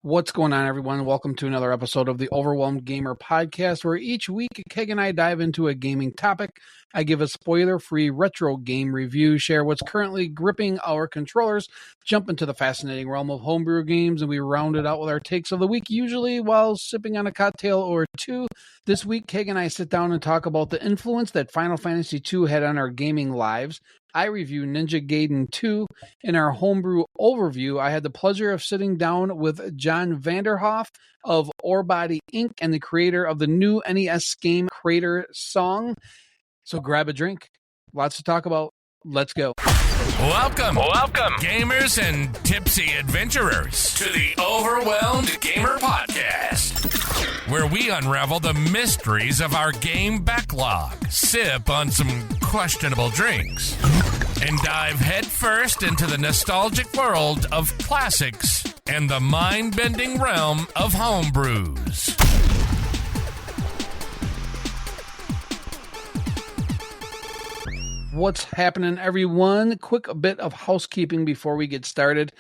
What's going on, everyone? Welcome to another episode of the Overwhelmed Gamer podcast, where each week Keg and I dive into a gaming topic. I give a spoiler-free retro game review, share what's currently gripping our controllers, jump into the fascinating realm of homebrew games, and we round it out with our takes of the week, usually while sipping on a cocktail or two. This week, Keg and I sit down and talk about the influence that Final Fantasy II had on our gaming lives. I review Ninja Gaiden 2. In our homebrew overview, I had the pleasure of sitting down with John Vanderhoef of Orebody Inc. and the creator of the new NES game Crater Song. So grab a drink. Lots to talk about. Let's go. Welcome, gamers and tipsy adventurers, to the Overwhelmed Gamer Podcast, where we unravel the mysteries of our game backlog, sip on some questionable drinks, and dive headfirst into the nostalgic world of classics and the mind-bending realm of homebrews. What's happening, everyone? Quick bit of housekeeping before we get started.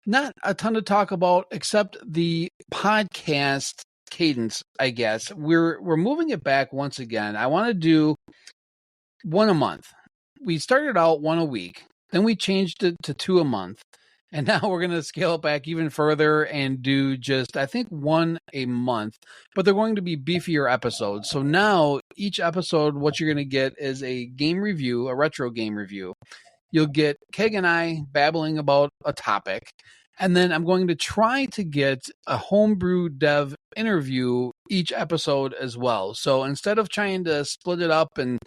Not a ton to talk about except the podcast cadence, I guess. We're moving it back once again. I want to do one a month. We started out one a week, then we changed it to two a month, and now we're going to scale it back even further and do just, I think, one a month, but they're going to be beefier episodes. So now each episode, what you're going to get is a game review, a retro game review. You'll get Keg and I babbling about a topic, and then I'm going to try to get a homebrew dev interview each episode as well. So instead of trying to split it up and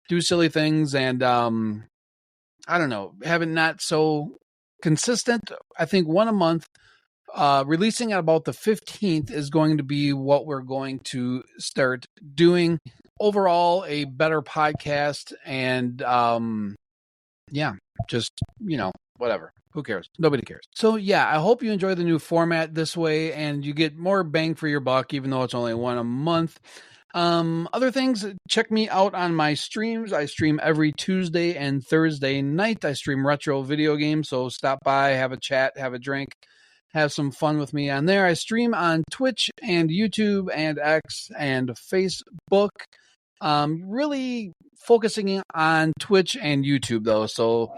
do silly things and, I don't know, have it not so consistent, I think one a month, releasing at about the 15th is going to be what we're going to start doing. Overall, a better podcast and, just, whatever. Who cares? Nobody cares. So yeah, I hope you enjoy the new format this way and you get more bang for your buck, even though it's only one a month. Other things, check me out on my streams. I stream every Tuesday and Thursday night. I stream retro video games, so stop by, have a chat, have a drink, have some fun with me on there. I stream on Twitch and YouTube and X and Facebook. Really focusing on Twitch and YouTube though, so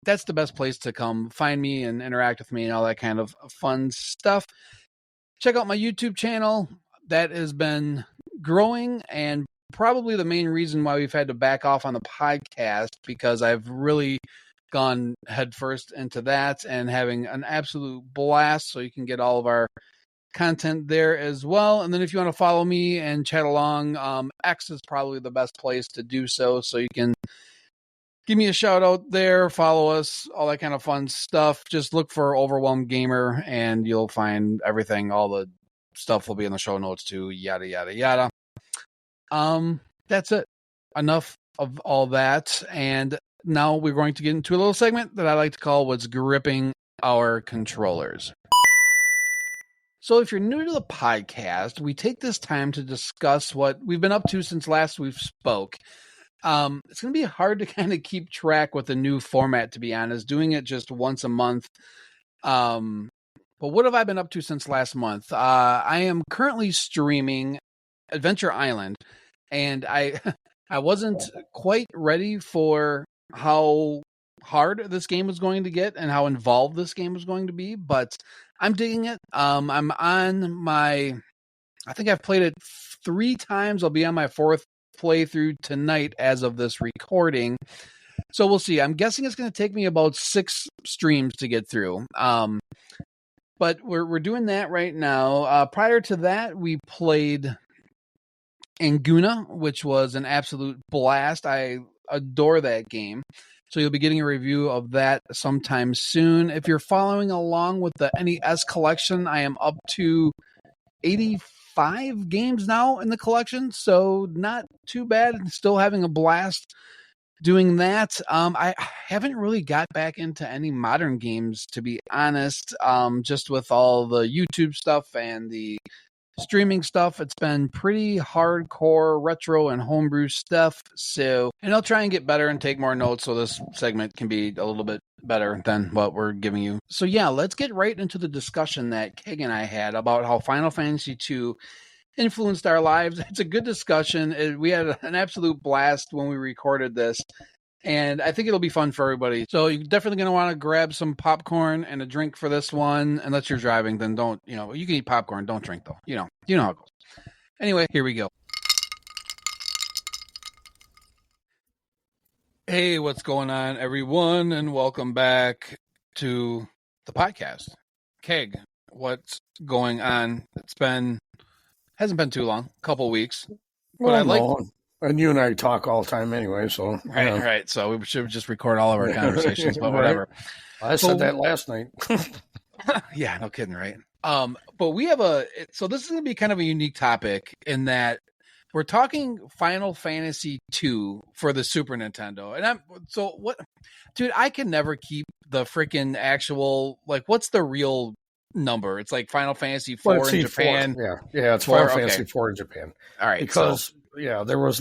that's the best place to come find me and interact with me and all that kind of fun stuff. Check out my YouTube channel. That has been growing and probably the main reason why we've had to back off on the podcast, because I've really gone headfirst into that and having an absolute blast. So you can get all of our content there as well. And then if you want to follow me and chat along, X is probably the best place to do so. So you can give me a shout out there, follow us, all that kind of fun stuff. Just look for Overwhelmed Gamer and you'll find everything. All the stuff will be in the show notes too, yada, yada, yada. That's it. Enough of all that. And now we're going to get into a little segment that I like to call What's Gripping Our Controllers. So if you're new to the podcast, we take this time to discuss what we've been up to since last we've spoke. It's going to be hard to kind of keep track with the new format, to be honest, doing it just once a month. But what have I been up to since last month? I am currently streaming Adventure Island, and I wasn't quite ready for how hard this game was going to get and how involved this game was going to be, but I'm digging it. I'm on I think I've played it 3 times. I'll be on my 4th playthrough tonight as of this recording. So we'll see. I'm guessing it's going to take me about 6 streams to get through. But we're doing that right now. Prior to that, we played Anguna, which was an absolute blast. I adore that game. So you'll be getting a review of that sometime soon. If you're following along with the NES collection, I am up to 85 games now in the collection. So not too bad. Still having a blast doing that. I haven't really got back into any modern games, to be honest. Just with all the YouTube stuff and the streaming stuff, it's been pretty hardcore retro and homebrew stuff. So, and I'll try and get better and take more notes so this segment can be a little bit better than what we're giving you. So yeah, let's get right into the discussion that Keg and I had about how Final Fantasy II influenced our lives. It's a good discussion. We had an absolute blast when we recorded this, and I think it'll be fun for everybody. So you're definitely going to want to grab some popcorn and a drink for this one. Unless you're driving, then don't, you can eat popcorn, don't drink though. You know how it goes. Anyway, here we go. Hey, what's going on, everyone, and welcome back to the podcast. Keg, what's going on? Hasn't been too long, a couple weeks. Well, and you and I talk all the time anyway, so right. So we should just record all of our conversations, but whatever. I said that last night. Yeah, no kidding, right? But we have so this is going to be kind of a unique topic in that we're talking Final Fantasy II for the Super Nintendo. And dude, I can never keep the freaking actual, what's the real number? It's like Final Fantasy IV in Japan. 4. Yeah, it's Final Fantasy IV in Japan. All right. Because, there was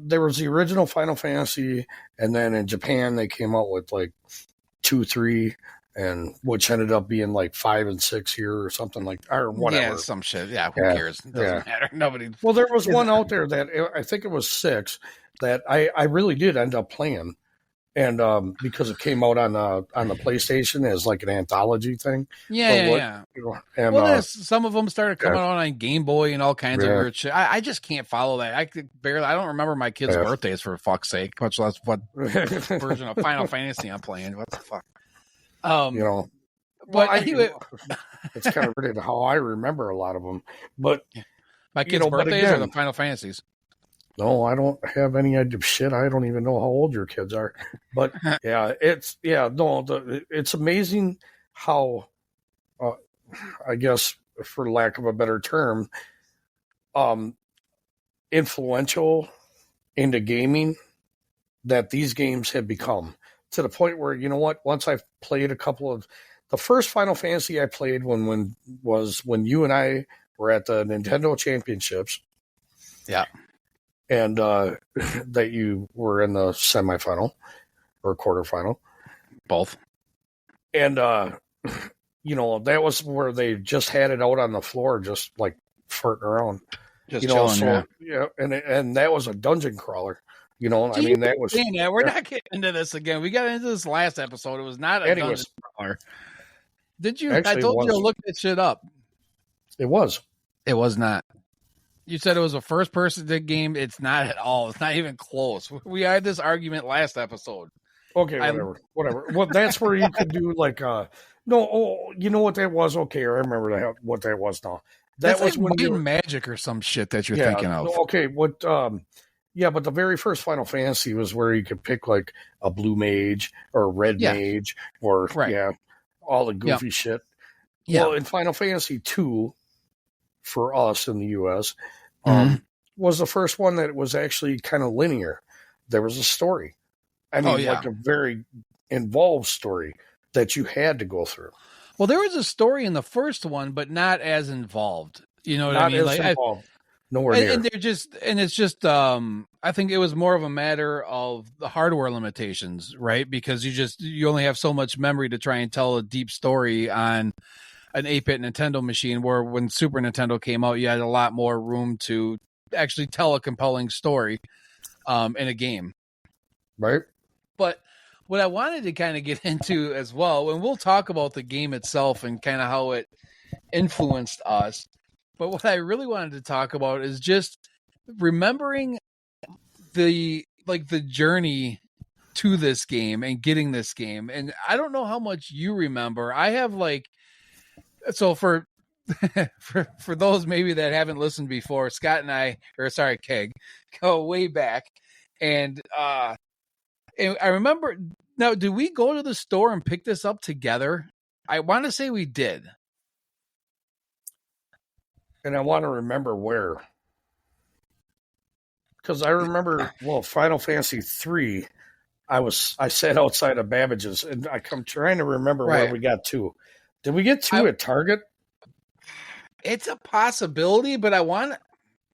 there was the original Final Fantasy, and then in Japan they came out with 2, 3, and which ended up being 5 and 6 here or something or whatever. Yeah, some shit. Yeah, who cares? It doesn't matter. Nobody. Well, there was one out there that I think it was 6 that I really did end up playing, and because it came out on the PlayStation as an anthology thing. Yeah. And some of them started coming out on Game Boy and all kinds of weird shit. I just can't follow that. I don't remember my kids' birthdays for fuck's sake, much less what version of Final Fantasy I'm playing. What the fuck? But anyway, it's kind of weird how I remember a lot of them. But my kids' birthdays are the Final Fantasies. No, I don't have any idea. Shit, I don't even know how old your kids are. But it's amazing how, I guess, for lack of a better term, influential into gaming that these games have become. To the point where, once I've played a couple of the first Final Fantasy I played when you and I were at the Nintendo Championships. Yeah. And that you were in the semifinal or quarterfinal. Both. And, that was where they just had it out on the floor, just farting around. Just chilling, and that was a dungeon crawler. That was. We're not getting into this again. We got into this last episode. It was not a dungeon crawler. Did you? Actually, I told you to look that shit up. It was. It was not. You said it was a first-person game. It's not at all. It's not even close. We had this argument last episode. Okay, whatever. Well, that's where you could do you know what that was? Okay, I remember what that was now. That was when Magic or some shit that you're thinking of. Okay, what? But the very first Final Fantasy was where you could pick a blue mage or a red mage or all the goofy shit. Yeah. Well, in Final Fantasy II, for us in the U.S., was the first one that was actually kind of linear. There was a story. I mean, a very involved story that you had to go through. Well, there was a story in the first one, but not as involved. You know what I mean? Not as involved. Nowhere near. And it's just I think it was more of a matter of the hardware limitations, right? Because you only have so much memory to try and tell a deep story on an 8-bit Nintendo machine, where when Super Nintendo came out, you had a lot more room to actually tell a compelling story in a game. Right. But what I wanted to kind of get into as well, and we'll talk about the game itself and kind of how it influenced us, but what I really wanted to talk about is just remembering the journey to this game and getting this game. And I don't know how much you remember. I have so for those maybe that haven't listened before, Scott and Keg, go way back. And I remember, now, did we go to the store and pick this up together? I want to say we did. And I want to remember where. Because I remember, Final Fantasy III, I sat outside of Babbage's, and I'm trying to remember where we got to. Did we get 2 at Target? It's a possibility, but I want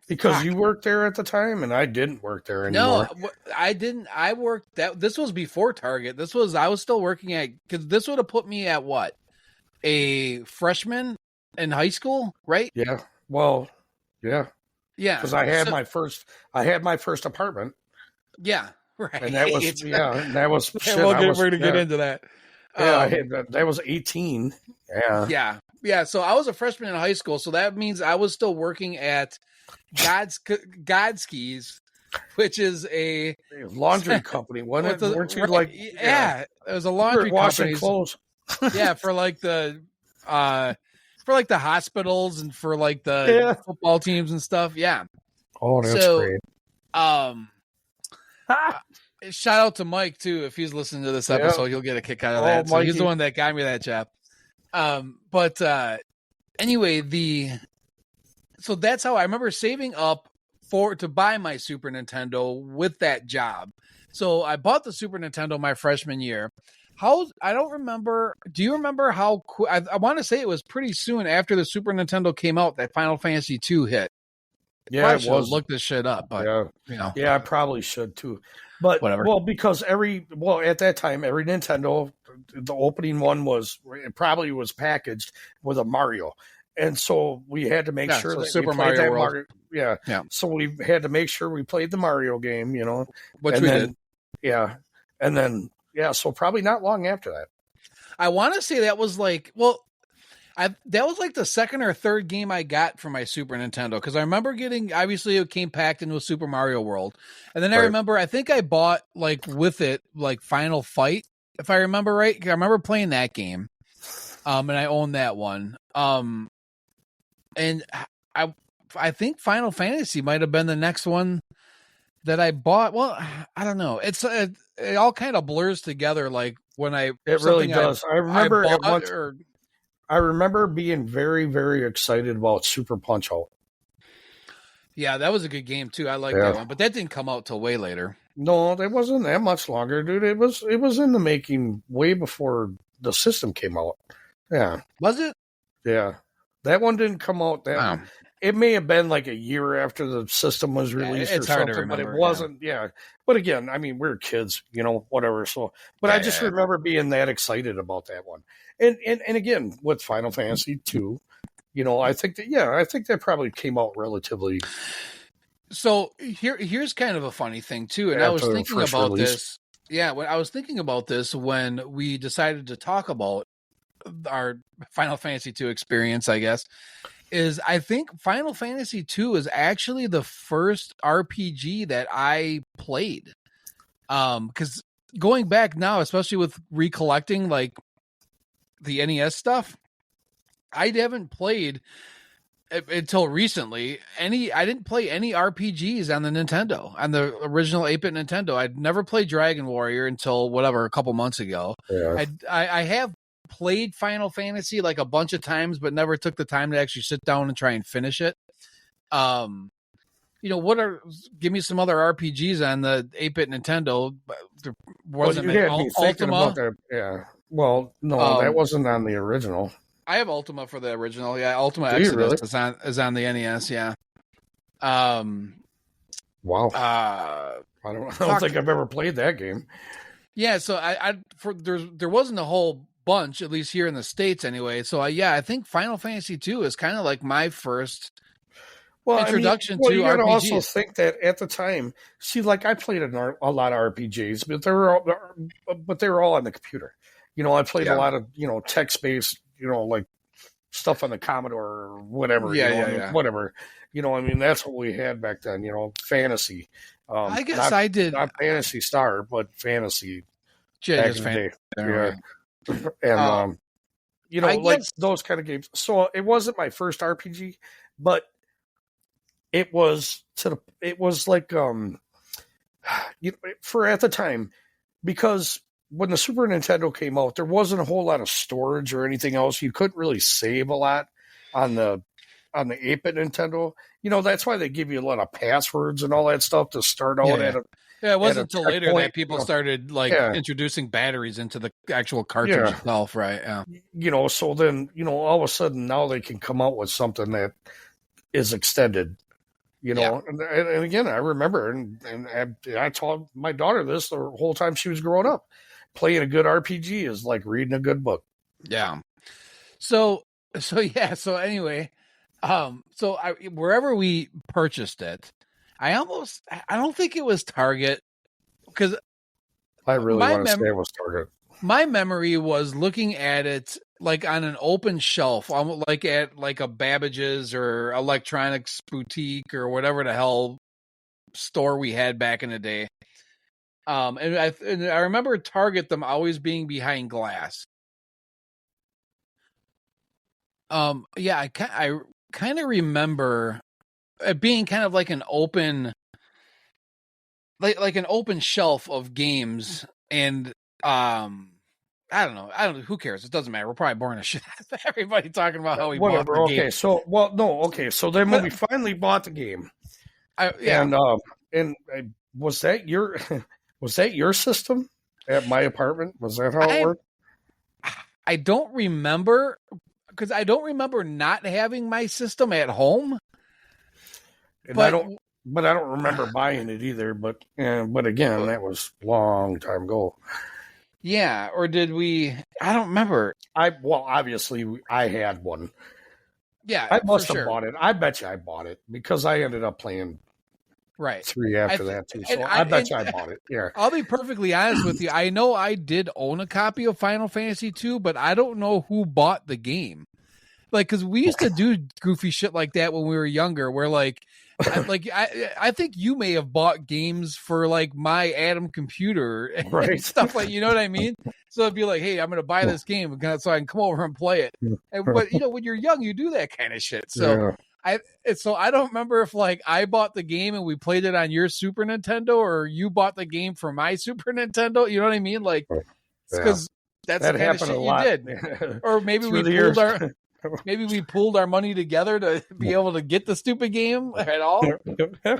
Because you worked there at the time, and I didn't work there anymore. No, I didn't. I worked that. This was before Target. I was still working at, because this would have put me at what, a freshman in high school, right? Yeah. Well, yeah. Yeah. Because I had my first apartment. Yeah. Right. And that was shit, we're gonna get into that. Yeah, I had that was 18. Yeah. Yeah. Yeah. So I was a freshman in high school, so that means I was still working at Godski's, which is a laundry company. Wasn't it? Weren't you like? Yeah, it was a laundry washing clothes. Yeah, for like the hospitals and for like the football teams and stuff. Yeah. Oh, that's great. Shout out to Mike too. If he's listening to this episode, he'll get a kick out of that. So he's the one that got me that job. But anyway, so that's how I remember saving up to buy my Super Nintendo with that job. So I bought the Super Nintendo my freshman year. I don't remember. Do you remember how? I want to say it was pretty soon after the Super Nintendo came out that Final Fantasy II hit. Yeah, it was. Look this shit up, but I probably should too. But whatever. Well, because at that time, every Nintendo, the opening one was packaged with a Mario, and so we had to make sure that Super Mario World. Yeah. So we had to make sure we played the Mario game, which we did. Yeah, and then so probably not long after that. I want to say that was like that was like the second or third game I got for my Super Nintendo, because I remember obviously it came packed into Super Mario World, and then I remember I think I bought like with it like Final Fight, if I remember right. I remember playing that game, and I owned that one. And I think Final Fantasy might have been the next one that I bought. Well, I don't know. It all kind of blurs together. Like when it really does. I remember being very, very excited about Super Punch Out. Yeah, that was a good game too. I like that one, but that didn't come out till way later. No, it wasn't that much longer, dude. It was in the making way before the system came out. Yeah. Was it? Yeah. That one didn't come out it may have been like a year after the system was released or something, but it wasn't. Yeah. But again, I mean, we're kids, whatever. So, but I just remember being that excited about that one. And again, with Final Fantasy II, I think that probably came out relatively. So here's kind of a funny thing too. And I was thinking about this. Yeah. When I was thinking about this, when we decided to talk about our Final Fantasy II experience, I guess, is I think Final Fantasy II is actually the first RPG that I played. Because going back now, especially with recollecting like the NES stuff, I haven't played until recently I didn't play any RPGs on the Nintendo, on the original 8-bit Nintendo. I'd never played Dragon Warrior until a couple months ago. Yeah. I have played Final Fantasy like a bunch of times, but never took the time to actually sit down and try and finish it. Give me some other RPGs on the 8-bit Nintendo. There wasn't Ultima. Yeah. Well, no, that wasn't on the original. I have Ultima for the original. Yeah, Ultima Exodus is on the NES. Yeah. Wow. I don't think I've ever played that game. Yeah, so there wasn't a whole bunch, at least here in the States anyway. So I think Final Fantasy II is kind of like my first introduction to RPGs. You gotta also think that at the time, I played a lot of RPGs, but they were all on the computer. I played a lot of text-based, like stuff on the Commodore or whatever. Whatever. That's what we had back then. Fantasy. I guess I did not Fantasy Star, but Fantasy. Just Fantasy. Yeah. And like those kind of games. So it wasn't my first RPG, but it was like for at the time, because when the Super Nintendo came out, there wasn't a whole lot of storage or anything else. You couldn't really save a lot on the 8-bit Nintendo. That's why they give you a lot of passwords and all that stuff to start out at it wasn't until later that people started introducing batteries into the actual cartridge itself, right? Yeah. So then, all of a sudden now they can come out with something that is extended, you know, and again, I remember, and I told my daughter this the whole time she was growing up. Playing a good RPG is like reading a good book. Yeah. So anyway, wherever we purchased it, I don't think it was Target, because I really want to say it was Target. My memory was looking at it like on an open shelf, like at like a Babbage's or Electronics Boutique or whatever the hell store we had back in the day. And I remember Target them always being behind glass. I kind of remember it being kind of like an open, like an open shelf of games, and I don't know. Who cares? It doesn't matter. We're probably boring as shit. Everybody talking about how we bought the game. So then when we finally bought the game, was that your system at my apartment? Was that how it worked? I don't remember, because I don't remember not having my system at home. And I don't remember buying it either. But again, that was a long time ago. Yeah, or did we? I don't remember. Obviously I had one. Yeah, I must have bought it. I bet you I bought it because I ended up playing 3 after that too. So I bet you I bought it. Yeah. I'll be perfectly honest with you. I know I did own a copy of Final Fantasy 2, but I don't know who bought the game. Like, because we used to do goofy shit like that when we were younger, where like I think you may have bought games for like my Adam computer and stuff like, you know what I mean? So it'd be like, hey, I'm going to buy this game so I can come over and play it. But you know, when you're young, you do that kind of shit. So I don't remember if like I bought the game and we played it on your Super Nintendo, or you bought the game for my Super Nintendo. You know what I mean? Like, because that's the kind of shit you did. Or maybe we pooled our money together to be able to get the stupid game at all.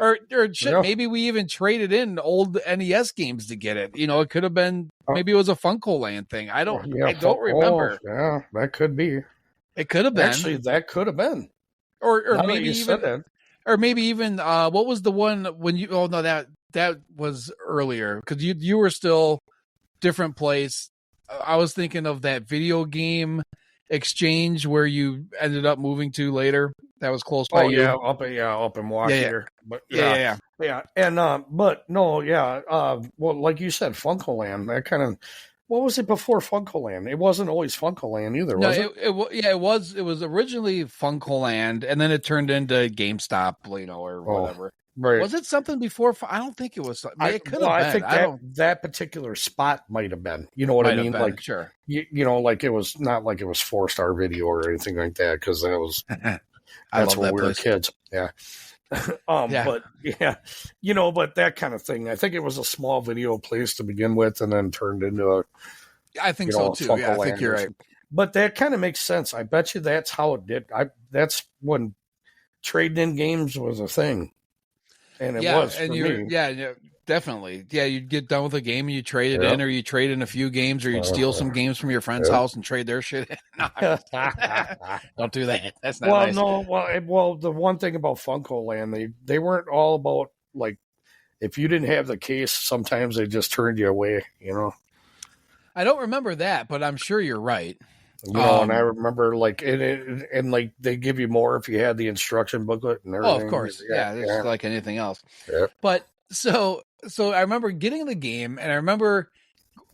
or shit, maybe we even traded in old NES games to get it. You know, it could have been, maybe it was a Funko Land thing. I don't remember. Yeah, that could be. It could have been. Actually, that could have been. Or maybe even what was the one when you? Oh no, that was earlier, because you were still different place. I was thinking of that video game exchange where you ended up moving to later. That was close by you. Up in Washington. But and well, like you said, Funko Land. That kind of. What was it before Funko Land? It wasn't always Funko Land either, was it? It was. It was originally Funko Land, and then it turned into GameStop, you know, or whatever. Right. Was it something before? I don't think it was. It could have been. I think that particular spot might have been. You know what I mean? Like, sure. You know, like it was not like it was 4-star video or anything like that, because that was that's when we were kids. Yeah. But you know, but that kind of thing. I think it was a small video place to begin with, and then turned into a. I think so too. Yeah, I think you're right. But that kind of makes sense. I bet you that's how it did. That's when trading in games was a thing, and it was for me. Yeah, definitely. Yeah, you'd get done with a game and you trade it in, or you trade in a few games, or you'd steal some games from your friend's house and trade their shit in. No, don't do that. That's not nice. Well, the one thing about Funko Land, they weren't all about, like, if you didn't have the case, sometimes they just turned you away, you know? I don't remember that, but I'm sure you're right. You know, and I remember, like, and like they give you more if you had the instruction booklet and everything. Oh, of course. It's like anything else. Yeah. But so I remember getting the game, and I remember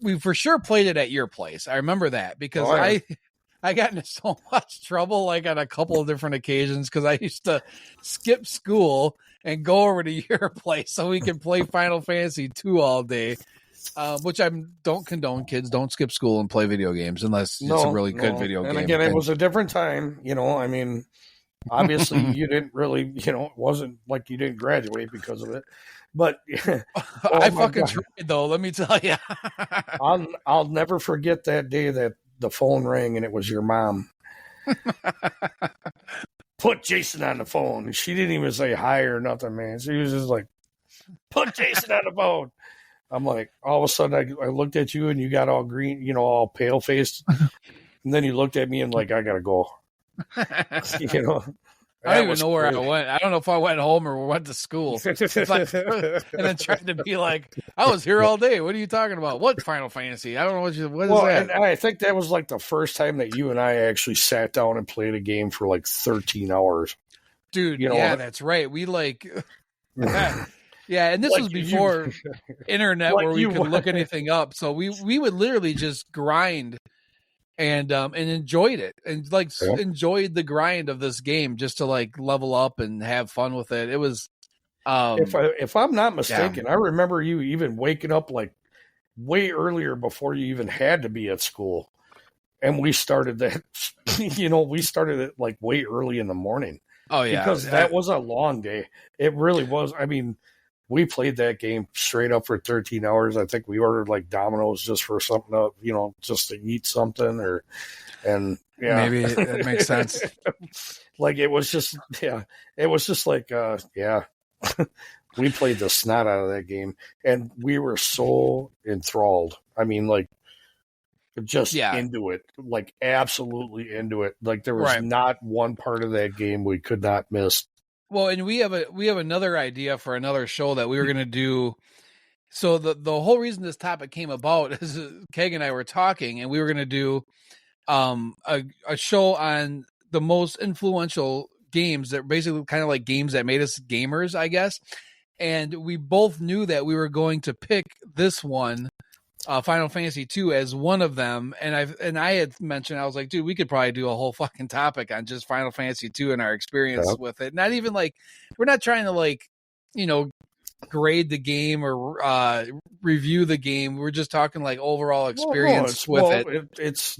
we for sure played it at your place. I remember that because I got into so much trouble, like on a couple of different occasions, because I used to skip school and go over to your place so we could play Final Fantasy 2 all day. Which I don't condone. Kids, don't skip school and play video games unless it's a really good video game. And again, it was a different time. You know, I mean, obviously you didn't really, you know, it wasn't like you didn't graduate because of it. But I fucking tried, though. Let me tell you, I'll never forget that day that the phone rang and it was your mom. Put Jason on the phone. She didn't even say hi or nothing, man. She was just like, put Jason on the phone. I'm like, all of a sudden I looked at you and you got all green, you know, all pale faced. And then you looked at me and like, I gotta go. You know. I don't even know where I went. I don't know if I went home or went to school. And then tried to be like, I was here all day. What are you talking about? What Final Fantasy? I don't know what is that? And I think that was like the first time that you and I actually sat down and played a game for like 13 hours. Dude, that's right. We like... Yeah, and this was before internet where we could look anything up. So we would literally just grind and enjoyed it and enjoyed the grind of this game just to like level up and have fun with it. It was if I'm not mistaken, I remember you even waking up like way earlier before you even had to be at school. And we started that we started it like way early in the morning. Oh yeah. Because that was a long day. It really was. I mean, we played that game straight up for 13 hours. I think we ordered like Domino's just for something to, just to eat something maybe that makes sense. Like it was just like, we played the snot out of that game and we were so enthralled. I mean, like just into it, like absolutely into it. Like there was not one part of that game we could not miss. Well, and we have another idea for another show that we were going to do. So the whole reason this topic came about is Keg and I were talking, and we were going to do a show on the most influential games that basically kind of like games that made us gamers, I guess. And we both knew that we were going to pick this one, Final Fantasy 2, as one of them. And I had mentioned, I was like, dude, we could probably do a whole fucking topic on just Final Fantasy 2 and our experience with it. Not even like, we're not trying to like, grade the game or review the game. We're just talking like overall experience it. It's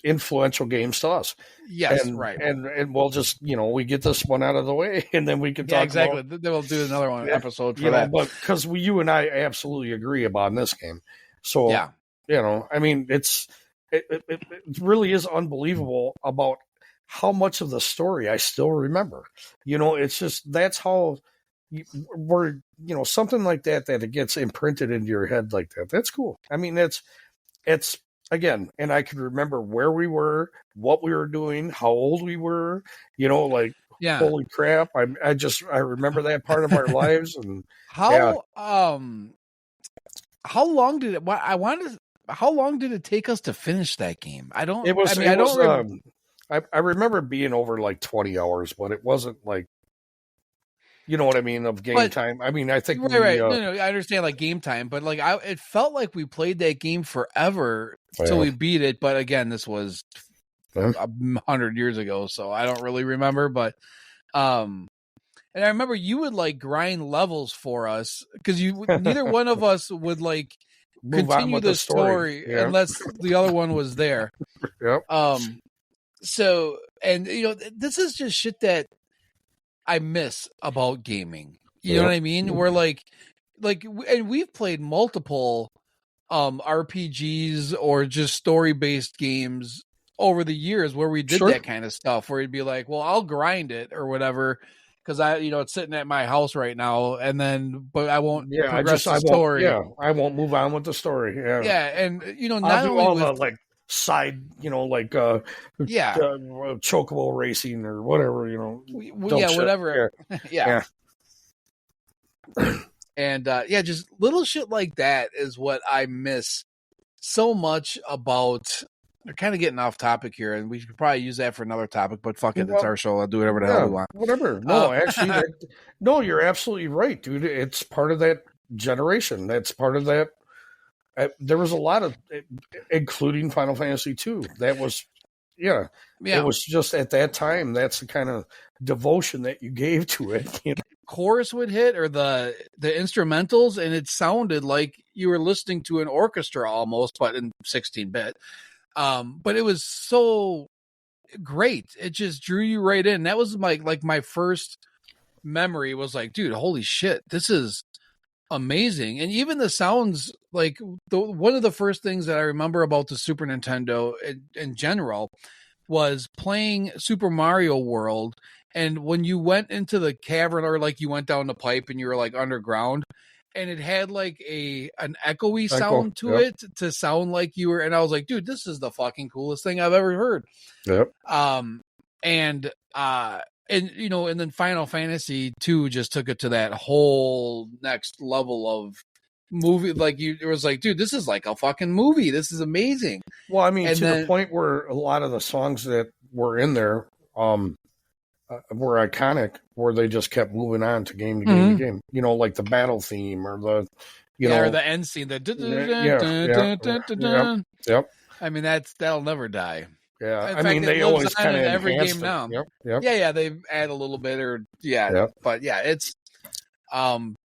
influential games to us. Yes, right. And we'll just, we get this one out of the way and then we can talk exactly. Then we'll do another one episode for that. But because you and I absolutely agree about this game. So, I mean, it really is unbelievable about how much of the story I still remember. It's just, that's how we're, something like that it gets imprinted into your head like that. That's cool. I mean, it's again, and I can remember where we were, what we were doing, how old we were, holy crap. I remember that part of our lives. And how long did it? How long did it take us to finish that game? I remember being over like 20 hours, but it wasn't like, you know what I mean, of game time. I mean, I think right. No, I understand like game time, but like it felt like we played that game forever until we beat it. But again, this was 100 years ago, so I don't really remember. But and I remember you would like grind levels for us because neither one of us would like continue the story unless the other one was there. So, and this is just shit that I miss about gaming. You know what I mean? We're like, and we've played multiple RPGs or just story-based games over the years where we did that kind of stuff, where you'd be like, well, I'll grind it or whatever. Because it's sitting at my house right now, but I won't progress the story. I won't move on with the story. And not I'll do only all the like side, chocobo racing or whatever, whatever. And just little shit like that is what I miss so much about. We're kind of getting off topic here, and we should probably use that for another topic, but fuck it. It's our show. I'll do whatever the hell we want. Whatever. No, actually, you're absolutely right, dude. It's part of that generation. That's part of that. There was a lot of, including Final Fantasy 2. That was, it was just at that time, that's the kind of devotion that you gave to it. Chorus would hit or the instrumentals, and it sounded like you were listening to an orchestra almost, but in 16-bit. But it was so great. It just drew you right in. That was my first memory was like, dude, holy shit, this is amazing. And even the sounds, like one of the first things that I remember about the Super Nintendo in general was playing Super Mario World. And when you went into the cavern or like you went down the pipe and you were like underground, and it had like an echoey sound to it to sound like you were, and I was like, dude, this is the fucking coolest thing I've ever heard. Yep. And and and then Final Fantasy 2 just took it to that whole next level of movie. Like it was like, dude, this is like a fucking movie. This is amazing. Well, I mean, and the point where a lot of the songs that were in there were iconic, where they just kept moving on to game to game to game. Like the battle theme or the or the end scene. Yep. I mean, that'll never die. Yeah, I mean, they always kind of every game it. now. Yep. Yeah, they add a little bit, but yeah, it's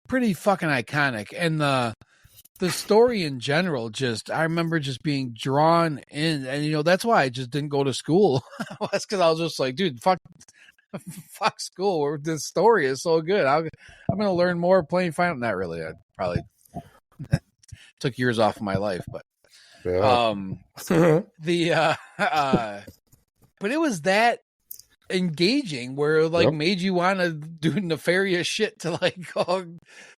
pretty fucking iconic, and the story in general. I remember just being drawn in, and that's why I just didn't go to school. That's because I was just like, dude, fuck school. This story is so good. I'm gonna learn more playing Final. Not really. I probably took years off of my life, but. Yeah. But it was that engaging where it made you want to do nefarious shit to go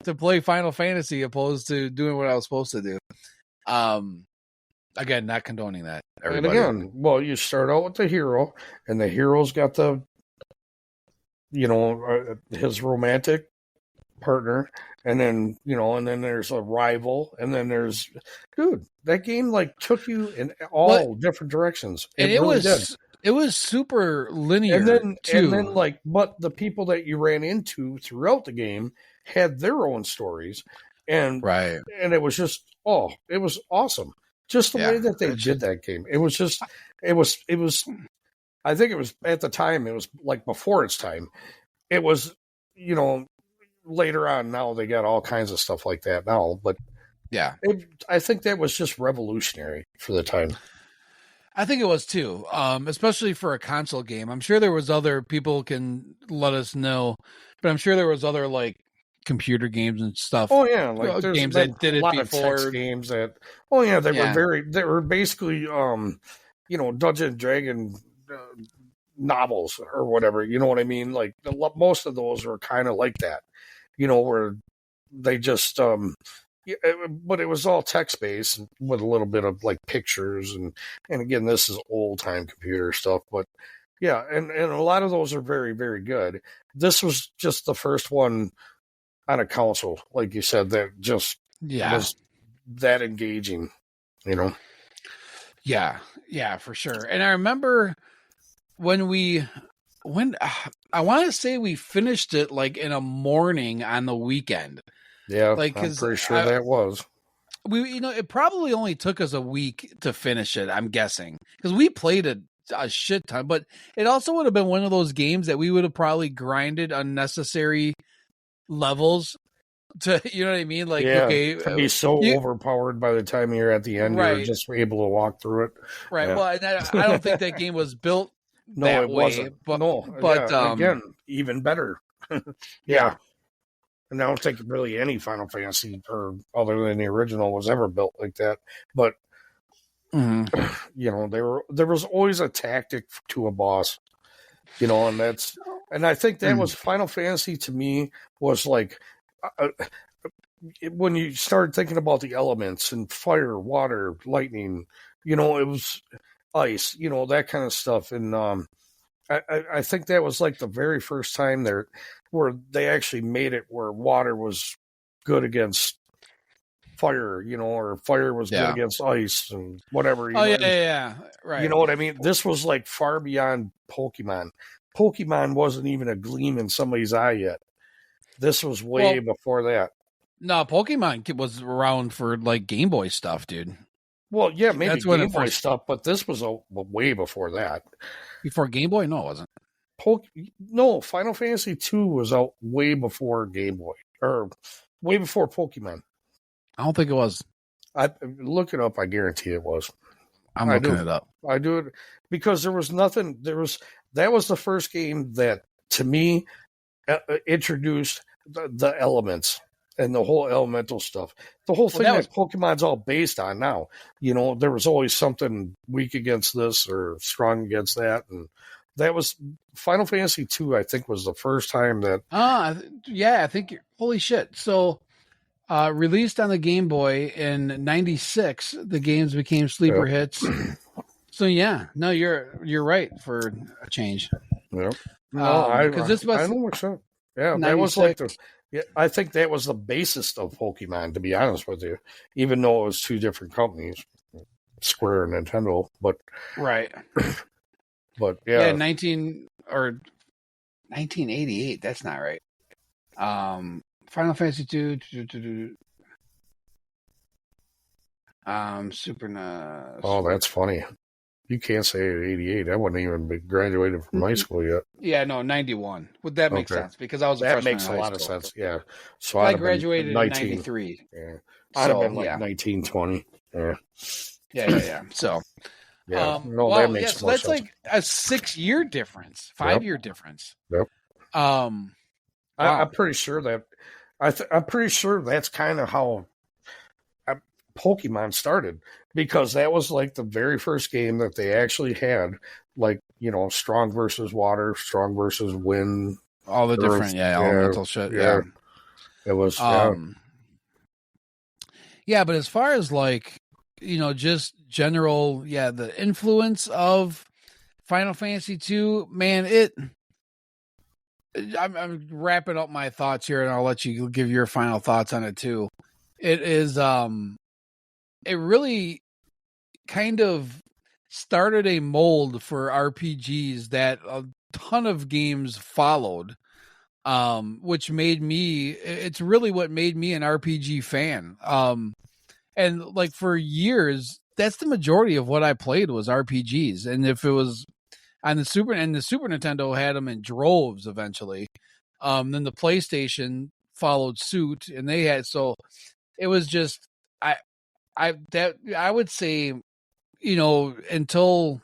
to play Final Fantasy opposed to doing what I was supposed to do. Again, not condoning that. Everybody. And again, well, you start out with the hero, and the hero's got the his romantic partner, and then and then there's a rival, and then there's that game took you in all different directions, and it really was super linear, and then but the people that you ran into throughout the game had their own stories, and and it was just it was awesome, just the way that they did that game. It was just it was I think it was at the time, it was before its time. It was later on, now they got all kinds of stuff like that now, but I think that was just revolutionary for the time. I think it was too, especially for a console game. I'm sure there was other people can let us know, but I'm sure there was other computer games and stuff. Oh yeah, games that did it before. Text games that. Oh yeah, they were basically Dungeons and Dragon novels or whatever. You know what I mean? Most of those were kind of like that. Where they just, but it was all text based with a little bit of pictures and again, this is old time computer stuff, but yeah, and a lot of those are very, very good. This was just the first one on a console, like you said, that just was that engaging, Yeah, for sure. And I remember when I want to say we finished it in a morning on the weekend. Yeah, I'm pretty sure that was. It probably only took us a week to finish it, I'm guessing, because we played it a shit ton. But it also would have been one of those games that we would have probably grinded unnecessary levels to, you know what I mean? To be so overpowered by the time you're at the end, you're just able to walk through it. Right. Yeah. Well, and I don't think that game was built. No, it wasn't. Again, even better. Yeah. And I don't think really any Final Fantasy, or other than the original, was ever built like that. But there was always a tactic to a boss. And I think that was Final Fantasy to me was when you started thinking about the elements and fire, water, lightning, it was ice, that kind of stuff. And I think that was the very first time there where they actually made it where water was good against fire, or fire was good against ice and whatever. Yeah. Right. You know what I mean? This was far beyond Pokemon. Pokemon wasn't even a gleam in somebody's eye yet. This was way before that. No, Pokemon was around for Game Boy stuff, dude. Well, yeah, maybe that's Game Boy stuff, but this was way before that. Before Game Boy? No, it wasn't. No, Final Fantasy 2 was out way before Game Boy, or way before Pokemon. I don't think it was. I look it up. I guarantee it was. I'm looking it up. I do it because there was nothing. That was the first game that, to me, introduced the elements and the whole elemental stuff. The whole thing that Pokemon's all based on now. There was always something weak against this or strong against that, and that was Final Fantasy 2. I think was the first time that. I think. Holy shit! So, released on the Game Boy in '96, the games became sleeper hits. So yeah, no, you're right for a change. Yeah. No, I don't think so. Yeah, 96. that was like I think that was the basis of Pokemon, to be honest with you, even though it was two different companies, Square and Nintendo, but right. But yeah, 1988. That's not right. Final Fantasy 2. Super NES. Oh, that's funny. You can't say 88. I wouldn't even be graduated from high school yet. Yeah, no, 91. Would that make sense? Because I was a freshman. That makes a lot of sense. Yeah. So I graduated in 93. Yeah. I'd have been like 1920. Yeah. Yeah. So. Yeah. That makes so that's sense. Like a 6-year difference, 5-year difference. Yep. Wow. I'm pretty sure that I'm pretty sure that's kind of how Pokemon started, because that was like the very first game that they actually had, like, strong versus water, strong versus wind, all the different elemental shit. Yeah. It was yeah, but as far as like, just general, the influence of Final Fantasy 2, man, I'm wrapping up my thoughts here, and I'll let you give your final thoughts on it too. It is, it really kind of started a mold for RPGs that a ton of games followed, which it's really what made me an RPG fan. And like for years, that's the majority of what I played was RPGs. And if it was on the Super Nintendo had them in droves eventually. Then the PlayStation followed suit, and they had, so it was just, I would say, until,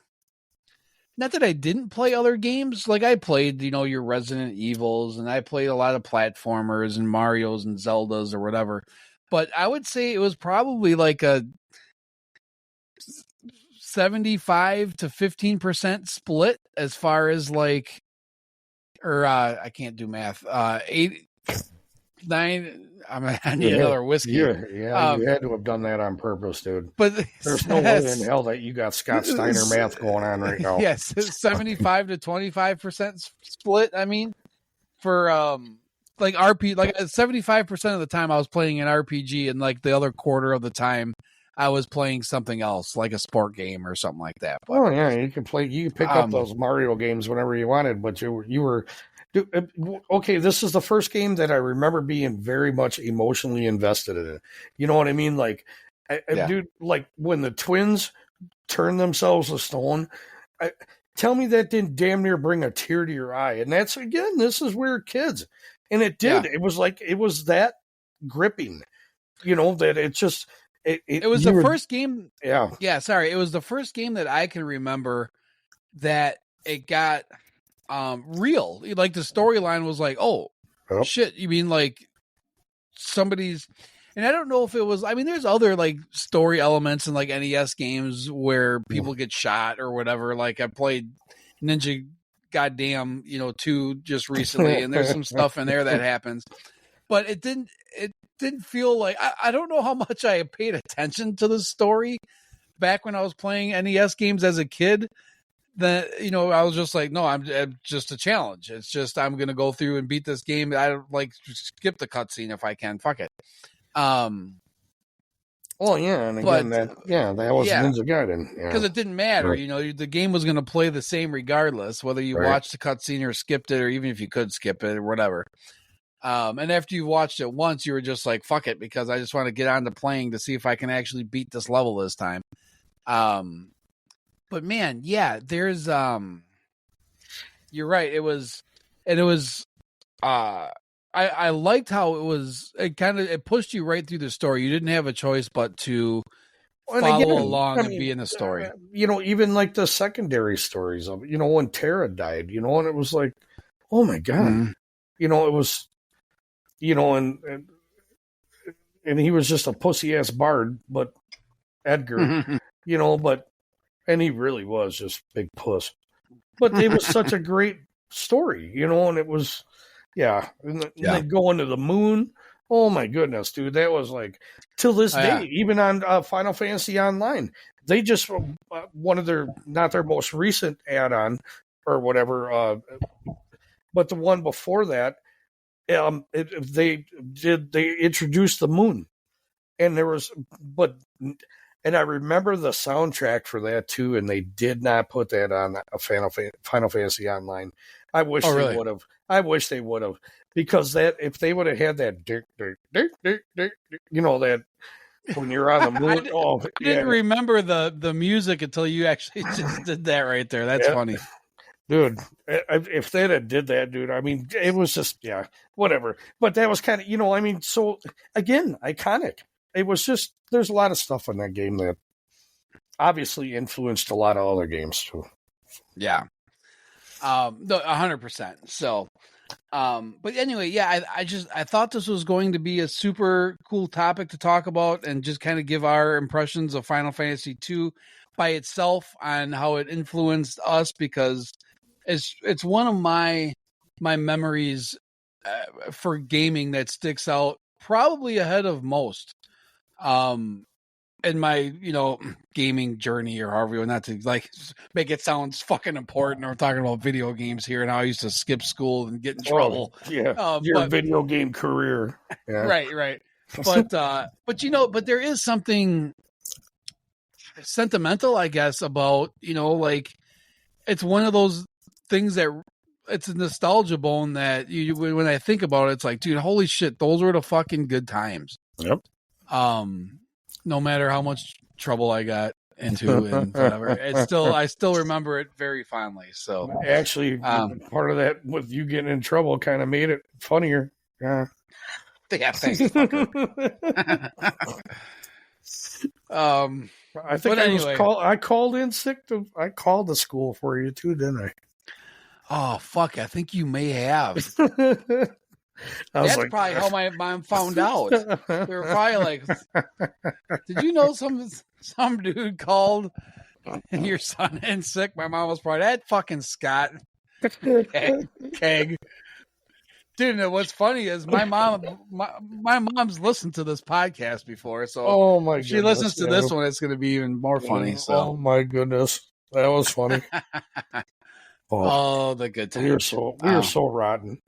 not that I didn't play other games, like I played, your Resident Evils, and I played a lot of platformers and Marios and Zeldas or whatever, but I would say it was probably like a 75 to 15% split as far as like, or I can't do math, 8, 9. I need another whiskey. You had to have done that on purpose, dude. But there's no way in hell that you got Scott Steiner math going on right now. Yes, 75 to 25% split. I mean, for like 75% of the time I was playing an RPG, and like the other quarter of the time I was playing something else, like a sport game or something like that. But, oh yeah, you can pick up those Mario games whenever you wanted, but you were. Okay, this is the first game that I remember being very much emotionally invested in it. You know what I mean? Like, dude, like when the twins turned themselves to stone, tell me that didn't damn near bring a tear to your eye. And that's, again, this is we're kids. And it did. Yeah. It was like, it was that gripping, that it just... It was the first game... Yeah. Yeah, sorry. It was the first game that I can remember that it got... real. Like the storyline was like, shit, you mean like somebody's, and I don't know if it was, I mean, there's other like story elements in like NES games where people get shot or whatever. Like I played Ninja Goddamn, 2 just recently, and there's some stuff in there that happens, but it didn't feel like, I don't know how much I paid attention to the story back when I was playing NES games as a kid. That, I was just like, no, I'm just a challenge. It's just, I'm going to go through and beat this game. I don't like skip the cutscene if I can. Fuck it. Well, yeah. And again, that was Ninja Gaiden. Because it didn't matter. Right. The game was going to play the same regardless, whether you watched the cutscene or skipped it, or even if you could skip it or whatever. And after you watched it once, you were just like, fuck it, because I just want to get on to playing to see if I can actually beat this level this time. But man, yeah, there's you're right. It was I liked how it pushed you right through the story. You didn't have a choice but to follow along and be in the story. Even like the secondary stories of when Terra died, and it was like, oh my God. It was and he was just a pussy ass bard, but Edgar, and he really was just big puss. But it was such a great story, and it was, and then going to the moon. Oh my goodness, dude. That was like, till this day, even on Final Fantasy Online, they just, one of not their most recent add-on, or whatever. But the one before that, they introduced the moon, and and I remember the soundtrack for that too, and they did not put that on a Final Fantasy Online. I wish they would have. I wish they would have, because if they would have had that, that when you're on the moon. I didn't remember the music until you actually just did that right there. That's funny. Dude, if they had did that, dude, I mean, it was just, whatever. But that was kind of, so, again, iconic. It was just, there's a lot of stuff in that game that obviously influenced a lot of other games, too. Yeah. 100%. So, but anyway, I thought this was going to be a super cool topic to talk about and just kind of give our impressions of Final Fantasy II by itself on how it influenced us, because it's one of my memories for gaming that sticks out probably ahead of most in my gaming journey, or however, not to make it sound fucking important. We're talking about video games here and how I used to skip school and get in trouble. Your video game career. Yeah. Right. But but there is something sentimental, I guess, about it's one of those things that it's a nostalgia bone that when I think about it, it's like, dude, holy shit, those were the fucking good times. Yep. No matter how much trouble I got into and whatever, I still remember it very fondly. So actually, part of that with you getting in trouble kind of made it funnier. Yeah. Thanks. I think I called in sick. I called the school for you too, didn't I? Oh fuck! I think you may have. That's probably how my mom found out. They were probably like, "Did you know some dude called your son in sick?" My mom was probably, "That fucking Scott Keg." Dude, what's funny is my mom's listened to this podcast before, so if she listens to this one, it's going to be even more funny. So, oh my goodness, that was funny. Oh, the good times. We are so rotten.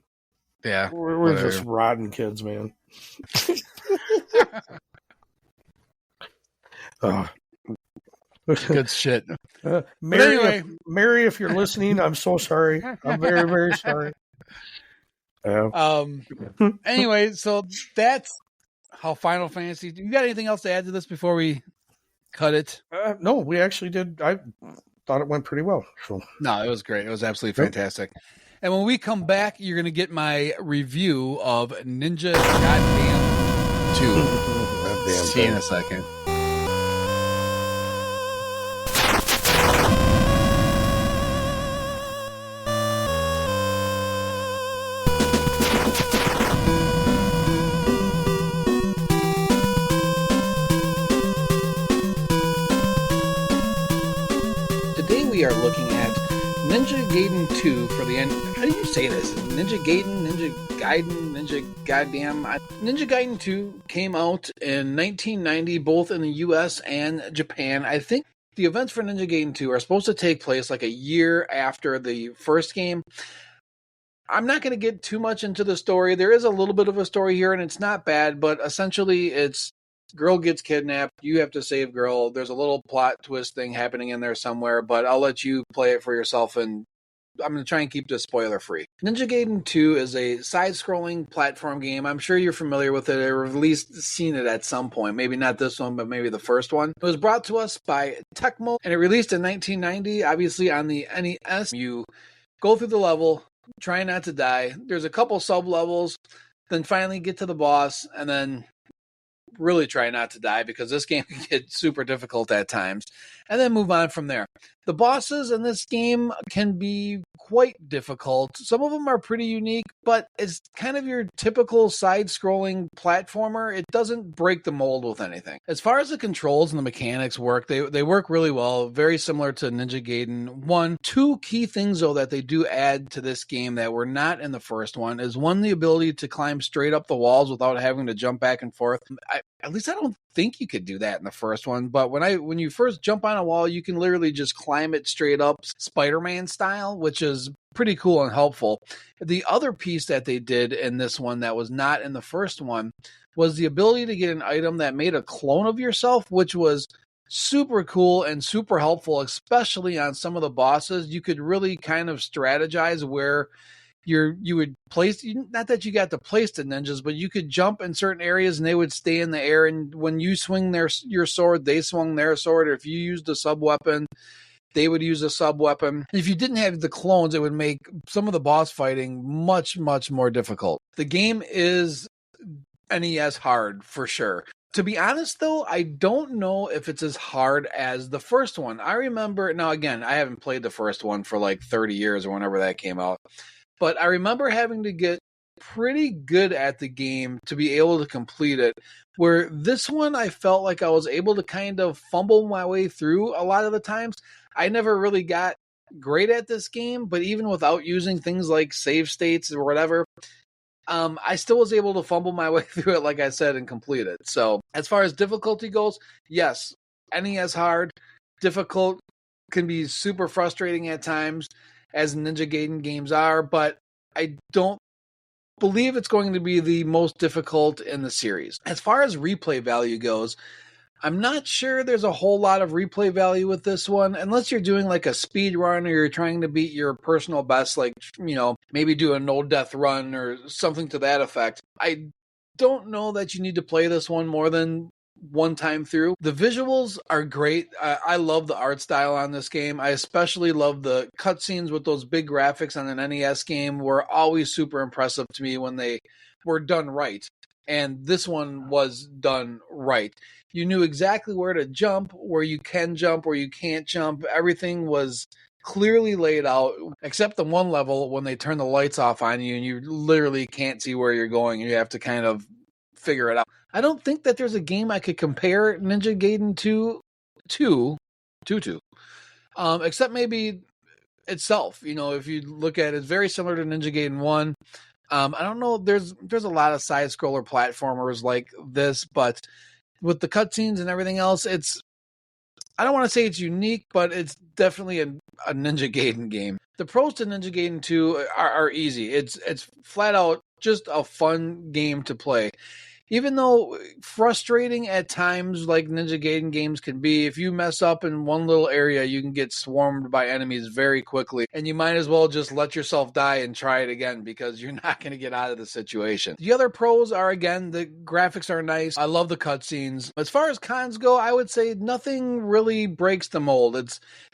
Yeah, we're just rotten kids, man. Good shit. Mary, if you're listening, I'm so sorry. I'm very, very sorry. Anyway, so that's how Final Fantasy. You got anything else to add to this before we cut it? No, we actually did. I thought it went pretty well. So. No, it was great. It was absolutely fantastic. And when we come back, you're going to get my review of Ninja Goddamn 2. See you in a second. Today we are looking at Ninja Gaiden 2 for the end. How do you say this? Ninja Gaiden, Ninja Gaiden, Ninja Goddamn. Ninja Gaiden 2 came out in 1990, both in the US and Japan. I think the events for Ninja Gaiden 2 are supposed to take place like a year after the first game. I'm not going to get too much into the story. There is a little bit of a story here, and it's not bad, but essentially it's girl gets kidnapped. You have to save girl. There's a little plot twist thing happening in there somewhere, but I'll let you play it for yourself, and I'm going to try and keep this spoiler free. Ninja Gaiden 2 is a side-scrolling platform game. I'm sure you're familiar with it, or at least seen it at some point. Maybe not this one, but maybe the first one. It was brought to us by Tecmo, and it released in 1990, obviously on the NES. You go through the level, try not to die. There's a couple sub-levels, then finally get to the boss, and then really try not to die, because this game can get super difficult at times, and then move on from there. The bosses in this game can be quite difficult. Some of them are pretty unique, but it's kind of your typical side-scrolling platformer. It doesn't break the mold with anything. As far as the controls and the mechanics work, they work really well, very similar to Ninja Gaiden 2 key things, though, that they do add to this game that were not in the first one is, one, the ability to climb straight up the walls without having to jump back and forth. At least I don't think you could do that in the first one. But when you first jump on a wall, you can literally just climb it straight up, Spider-Man style, which is pretty cool and helpful. The other piece that they did in this one that was not in the first one was the ability to get an item that made a clone of yourself, which was super cool and super helpful, especially on some of the bosses. You could really kind of strategize where you would place, not that you got to place the ninjas, but you could jump in certain areas and they would stay in the air. And when you swing your sword, they swung their sword. Or if you used a sub weapon, they would use a sub weapon. If you didn't have the clones, it would make some of the boss fighting much, much more difficult. The game is NES hard for sure. To be honest, though, I don't know if it's as hard as the first one. I remember, now again, I haven't played the first one for like 30 years or whenever that came out, but I remember having to get pretty good at the game to be able to complete it, where this one I felt like I was able to kind of fumble my way through a lot of the times. I never really got great at this game, but even without using things like save states or whatever, I still was able to fumble my way through it, like I said, and complete it. So as far as difficulty goes, yes, NES hard. Difficult can be super frustrating at times, as Ninja Gaiden games are, but I don't believe it's going to be the most difficult in the series. As far as replay value goes, I'm not sure there's a whole lot of replay value with this one, unless you're doing like a speed run or you're trying to beat your personal best, like, maybe do a no death run or something to that effect. I don't know that you need to play this one more than one time through. The visuals are great. I love the art style on this game. I especially love the cutscenes with those big graphics on an NES game. Were always super impressive to me when they were done right. And this one was done right. You knew exactly where to jump, where you can jump, where you can't jump. Everything was clearly laid out, except the one level when they turn the lights off on you and you literally can't see where you're going. You have to kind of figure it out. I don't think that there's a game I could compare Ninja Gaiden to, except maybe itself. If you look at it, it's very similar to Ninja Gaiden 1. I don't know, there's a lot of side-scroller platformers like this, but with the cutscenes and everything else, I don't want to say it's unique, but it's definitely a Ninja Gaiden game. The pros to Ninja Gaiden 2 are easy. It's flat out just a fun game to play. Even though frustrating at times like Ninja Gaiden games can be, if you mess up in one little area, you can get swarmed by enemies very quickly. And you might as well just let yourself die and try it again because you're not going to get out of the situation. The other pros are, again, the graphics are nice. I love the cutscenes. As far as cons go, I would say nothing really breaks the mold.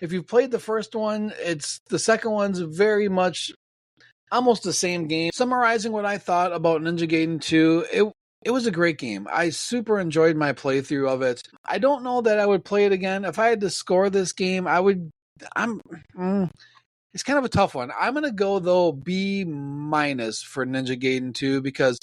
If you've played the first one, the second one's very much almost the same game. Summarizing what I thought about Ninja Gaiden 2, it was a great game. I super enjoyed my playthrough of it. I don't know that I would play it again. If I had to score this game, it's kind of a tough one. I'm going to go, though, B- for Ninja Gaiden 2 because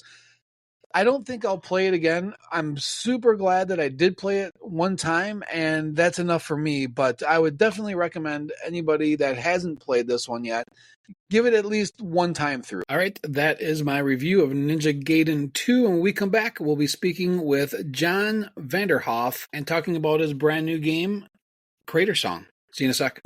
I don't think I'll play it again. I'm super glad that I did play it one time, and that's enough for me. But I would definitely recommend anybody that hasn't played this one yet, give it at least one time through. All right, that is my review of Ninja Gaiden 2. And when we come back, we'll be speaking with John Vanderhoef and talking about his brand new game, Crater Song. See you in a sec.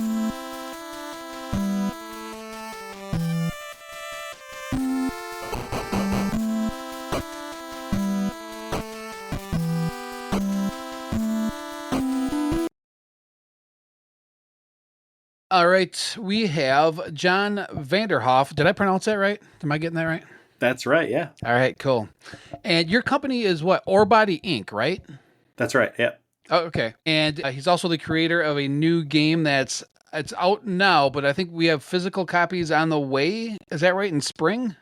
All right, we have John Vanderhoef. Did I pronounce that right? Am I getting that right? That's right, yeah. All right, cool. And your company is what? Orebody Inc., right? That's right, yeah. Oh, okay. And he's also the creator of a new game it's out now, but I think we have physical copies on the way. Is that right, in spring?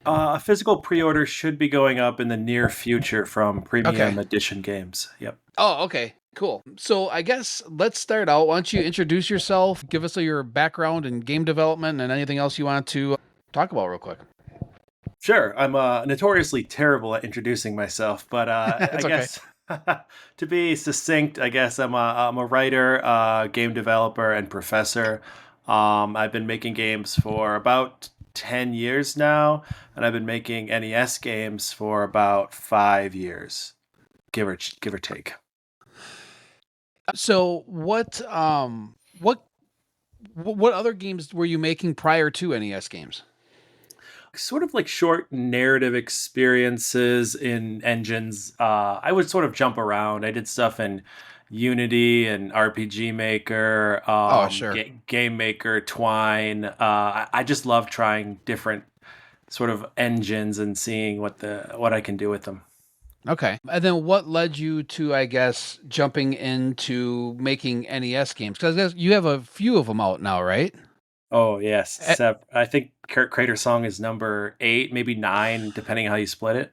A physical pre-order should be going up in the near future from Premium Edition Games. Yep. Oh, okay. Cool. So I guess let's start out. Why don't you introduce yourself, give us your background in game development and anything else you want to talk about real quick. Sure. I'm notoriously terrible at introducing myself, but I guess to be succinct, I guess I'm a writer, game developer, and professor. I've been making games for about 10 years now, and I've been making NES games for about 5 years. give or take. So what other games were you making prior to NES games? Sort of like short narrative experiences in engines. I would sort of jump around. I did stuff in Unity and RPG Maker, Sure. Game Maker, Twine. I just love trying different sort of engines and seeing what I can do with them. Okay. And then what led you to, I guess, jumping into making NES games? Because you have a few of them out now, right? Oh, yes. I think Crater Song is number 8, maybe 9, depending how you split it.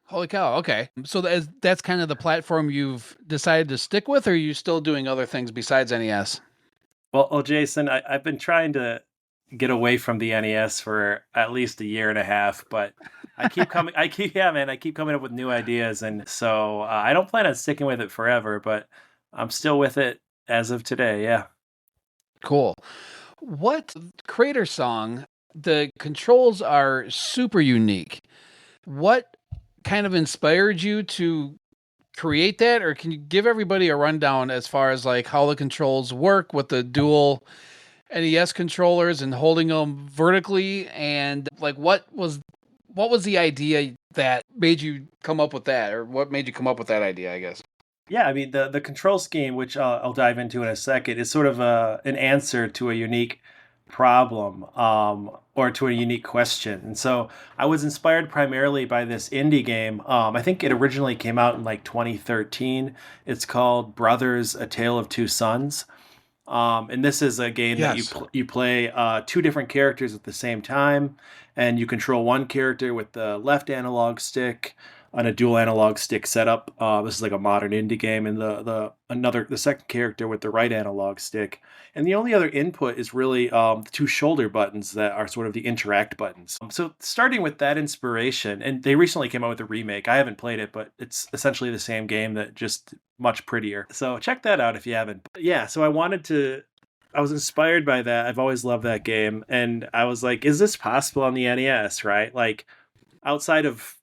Holy cow. Okay. So that's kind of the platform you've decided to stick with, or are you still doing other things besides NES? Well, Jason, I've been trying to get away from the NES for at least a year and a half, but I keep coming up with new ideas, and so I don't plan on sticking with it forever, but I'm still with it as of today. Yeah. Cool. What Crater Song, the controls are super unique. What kind of inspired you to create that, or can you give everybody a rundown as far as like how the controls work with the dual NES controllers and holding them vertically, and like what was the idea that made you come up with that, or what made you come up with that idea, I guess? Yeah, I mean the control scheme, which I'll dive into in a second, is sort of an answer to a unique problem, or to a unique question. And so I was inspired primarily by this indie game. I think it originally came out in like 2013. It's called Brothers: A Tale of Two Sons. And this is a game that you play 2 different characters at the same time, and you control one character with the left analog stick on a dual analog stick setup. This is like a modern indie game, and the second character with the right analog stick. And the only other input is really the 2 shoulder buttons that are sort of the interact buttons. So starting with that inspiration, and they recently came out with a remake. I haven't played it, but it's essentially the same game that just much prettier. So check that out if you haven't. But yeah, so I was inspired by that. I've always loved that game, and I was like, is this possible on the NES, right? Like outside of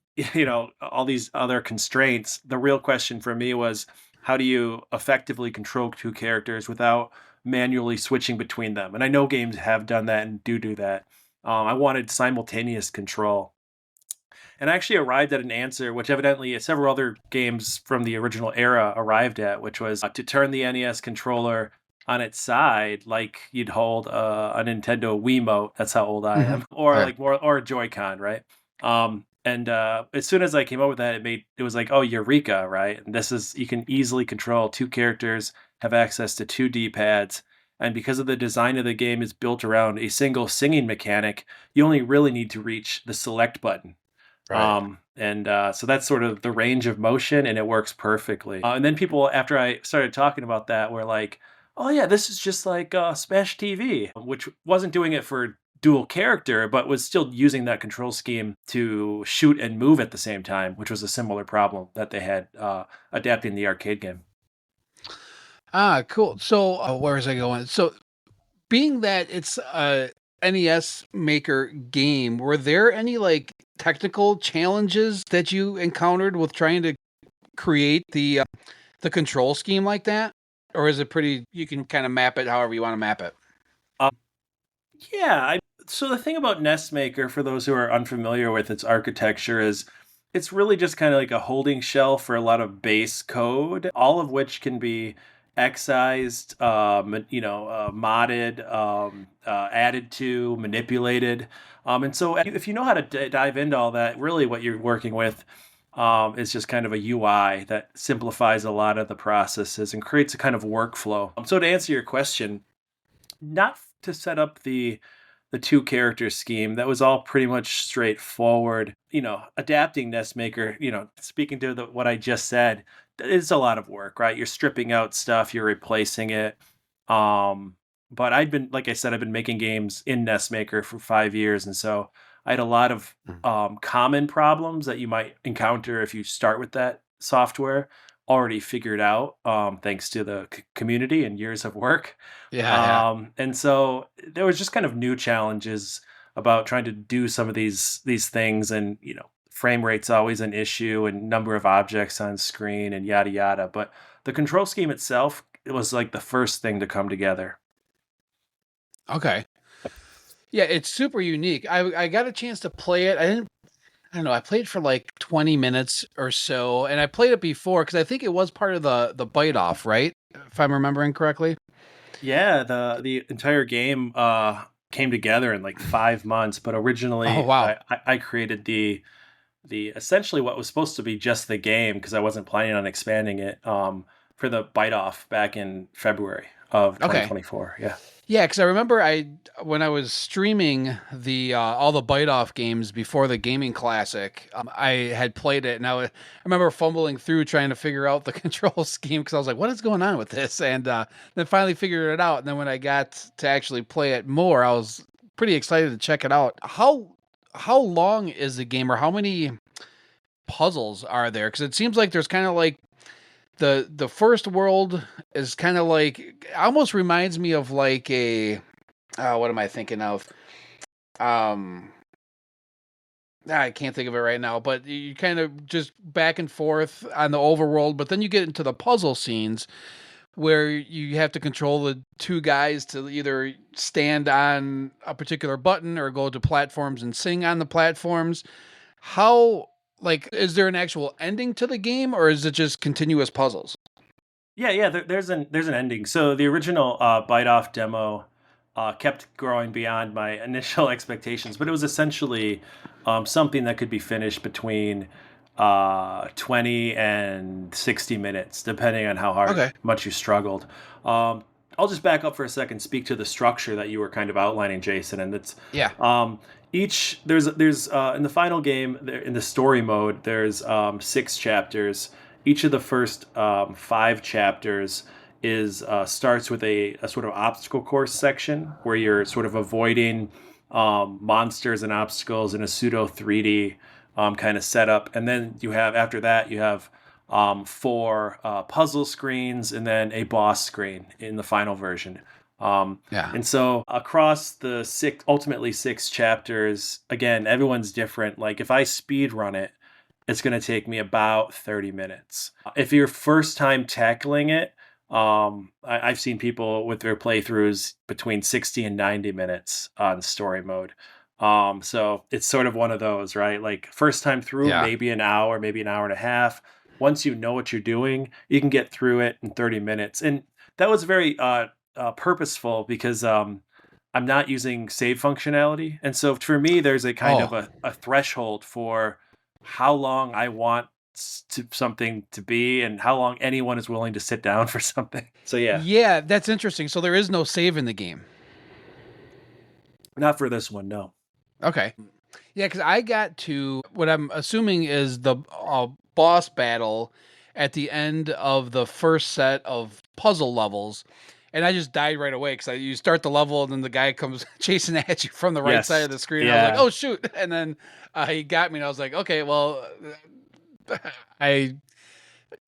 all these other constraints, the real question for me was, how do you effectively control 2 characters without manually switching between them? And I know games have done that and do that. I wanted simultaneous control, and I actually arrived at an answer which evidently several other games from the original era arrived at, which was to turn the NES controller on its side like you'd hold a Nintendo Wiimote. That's how old I am. Or Right. like more, or a Joy-Con, right? And as soon as I came up with that, it was like, oh, eureka, right? And this is, you can easily control 2 characters, have access to 2 D-pads, and because of the design of the game is built around a single singing mechanic, you only really need to reach the select button. Right. So that's sort of the range of motion, and it works perfectly. And then people, after I started talking about that, were like, oh yeah, this is just like Smash TV, which wasn't doing it for dual character, but was still using that control scheme to shoot and move at the same time, which was a similar problem that they had adapting the arcade game. Cool. So where was I going? So being that it's a NES maker game, were there any like technical challenges that you encountered with trying to create the control scheme like that? Or is it pretty, you can kind of map it however you want to map it? Yeah, so the thing about Nest Maker, for those who are unfamiliar with its architecture, is it's really just kind of like a holding shelf for a lot of base code, all of which can be excised, modded, added to, manipulated. And so if you know how to dive into all that, really what you're working with is just kind of a UI that simplifies a lot of the processes and creates a kind of workflow. So to answer your question, not to set up the 2 character scheme, that was all pretty much straightforward. Adapting Nest Maker, speaking to what I just said, it's a lot of work, right? You're stripping out stuff, you're replacing it. But like I said, I've been making games in Nest Maker for 5 years, and so I had a lot of common problems that you might encounter if you start with that software already figured out, thanks to the community and years of work. Yeah. And so there was just kind of new challenges about trying to do some of these things, and frame rate's always an issue and number of objects on screen and yada yada. But the control scheme itself, it was like the first thing to come together. Okay. Yeah, it's super unique. I got a chance to play it. I don't know. I played for like 20 minutes or so, and I played it before because I think it was part of the bite off, right? If I'm remembering correctly. Yeah, the entire game came together in like 5 months, but originally I created the essentially what was supposed to be just the game because I wasn't planning on expanding it for the bite off back in February of 2024. Okay. Yeah, because I remember when I was streaming the all the bite off games before the gaming classic, I had played it, and I remember fumbling through trying to figure out the control scheme because I was like, "What is going on with this?" And then finally figured it out. And then when I got to actually play it more, I was pretty excited to check it out. How long is the game, or how many puzzles are there? Because it seems like there's kind of like the first world is kind of like, almost reminds me of like a what am I thinking of? I can't think of it right now, but you kind of just back and forth on the overworld, but then you get into the puzzle scenes where you have to control the two guys to either stand on a particular button or go to platforms and sing on the platforms. How, like, is there an actual ending to the game, or is it just continuous puzzles? Yeah. There's an ending. So the original bite off demo kept growing beyond my initial expectations, but it was essentially something that could be finished between 20 and 60 minutes, depending on how much you struggled. I'll just back up for a second, speak to the structure that you were kind of outlining, Jason, and it's there's in the final game, in the story mode, there's 6 chapters. Each of the first 5 chapters is starts with a sort of obstacle course section where you're sort of avoiding monsters and obstacles in a pseudo 3D kind of setup, and then after that you have 4 puzzle screens and then a boss screen in the final version. And so across the ultimately 6 chapters, again, everyone's different. Like if I speed run it, it's going to take me about 30 minutes. If you're first time tackling it, I've seen people with their playthroughs between 60 and 90 minutes on story mode. So it's sort of one of those, right? Like first time through, maybe an hour and a half. Once you know what you're doing, you can get through it in 30 minutes. And that was very purposeful because I'm not using save functionality. And so for me, there's a kind of a threshold for how long I want something to be and how long anyone is willing to sit down for something. So yeah, that's interesting. So there is no save in the game. Not for this one, no. Okay. Yeah, because I got to what I'm assuming is the boss battle at the end of the first set of puzzle levels, and I just died right away because you start the level and then the guy comes chasing at you from the right side of the screen. Yeah. I was like, oh shoot, and then he got me, and I was like, okay, well, I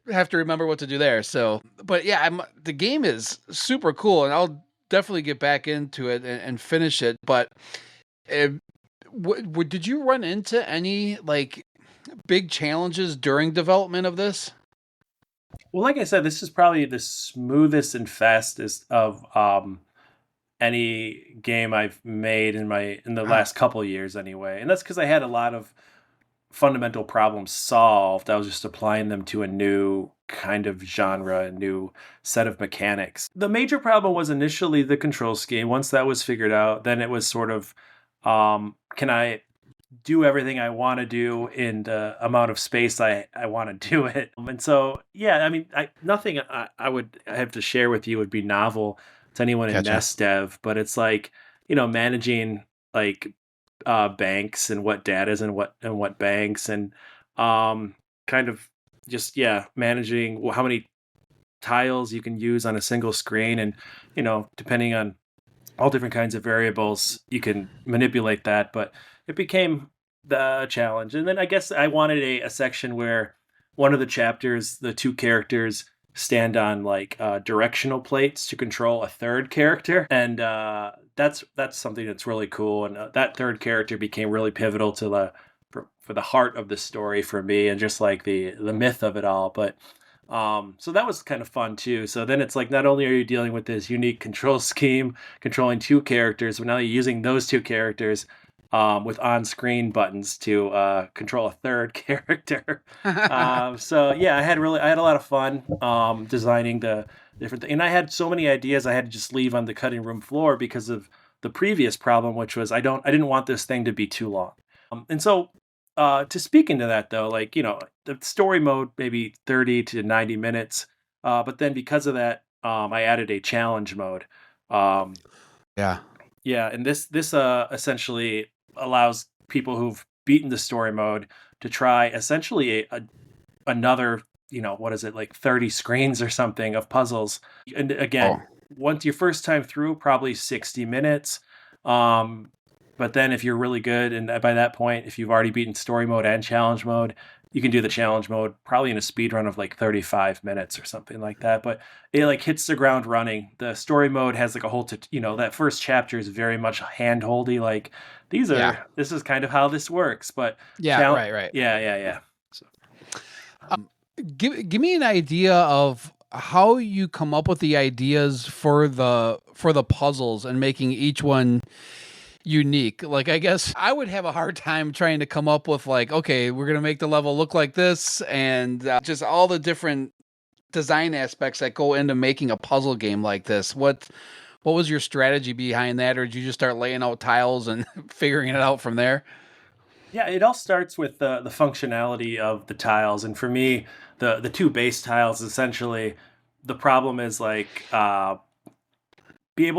have to remember what to do there. So, but yeah, the game is super cool, and I'll definitely get back into it and finish it. But did you run into any like big challenges during development of this? Well, like I said, this is probably the smoothest and fastest of any game I've made in the last couple of years anyway. And that's because I had a lot of fundamental problems solved. I was just applying them to a new kind of genre, a new set of mechanics. The major problem was initially the control scheme. Once that was figured out, then it was sort of, can I do everything I want to do in the amount of space I want to do it? And so, yeah, I mean, nothing I would have to share with you would be novel to anyone in Nest Dev, but it's like, managing like banks and what data is and what banks and kind of just managing how many tiles you can use on a single screen, and depending on all different kinds of variables you can manipulate that. But it became the challenge, and then I guess I wanted a section where one of the chapters, the 2 characters stand on like directional plates to control a third character, and that's something that's really cool. And that third character became really pivotal to for the heart of the story for me, and just like the myth of it all. But so that was kind of fun too. So then it's like, not only are you dealing with this unique control scheme, controlling two characters, but now you're using those two characters with on-screen buttons to control a third character. So yeah, I had a lot of fun designing the different things, and I had so many ideas I had to just leave on the cutting room floor because of the previous problem, which was I didn't want this thing to be too long. And so to speak into that though, like, the story mode, maybe 30 to 90 minutes. But then because of that, I added a challenge mode. Yeah. Yeah. And this essentially allows people who've beaten the story mode to try essentially another, what is it, like 30 screens or something of puzzles. And again, once your first time through, probably 60 minutes. But then if you're really good, and by that point, if you've already beaten story mode and challenge mode, you can do the challenge mode probably in a speed run of like 35 minutes or something like that. But it like hits the ground running. The story mode has like a whole, that first chapter is very much hand-holdy. Like this is kind of how this works. But right. Yeah. So. Give me an idea of how you come up with the ideas for the puzzles and making each one unique. Like, I guess I would have a hard time trying to come up with like, okay, we're going to make the level look like this, and just all the different design aspects that go into making a puzzle game like this. What was your strategy behind that? Or did you just start laying out tiles and figuring it out from there? Yeah, it all starts with the functionality of the tiles. And for me, the two base tiles, essentially, the problem is like, you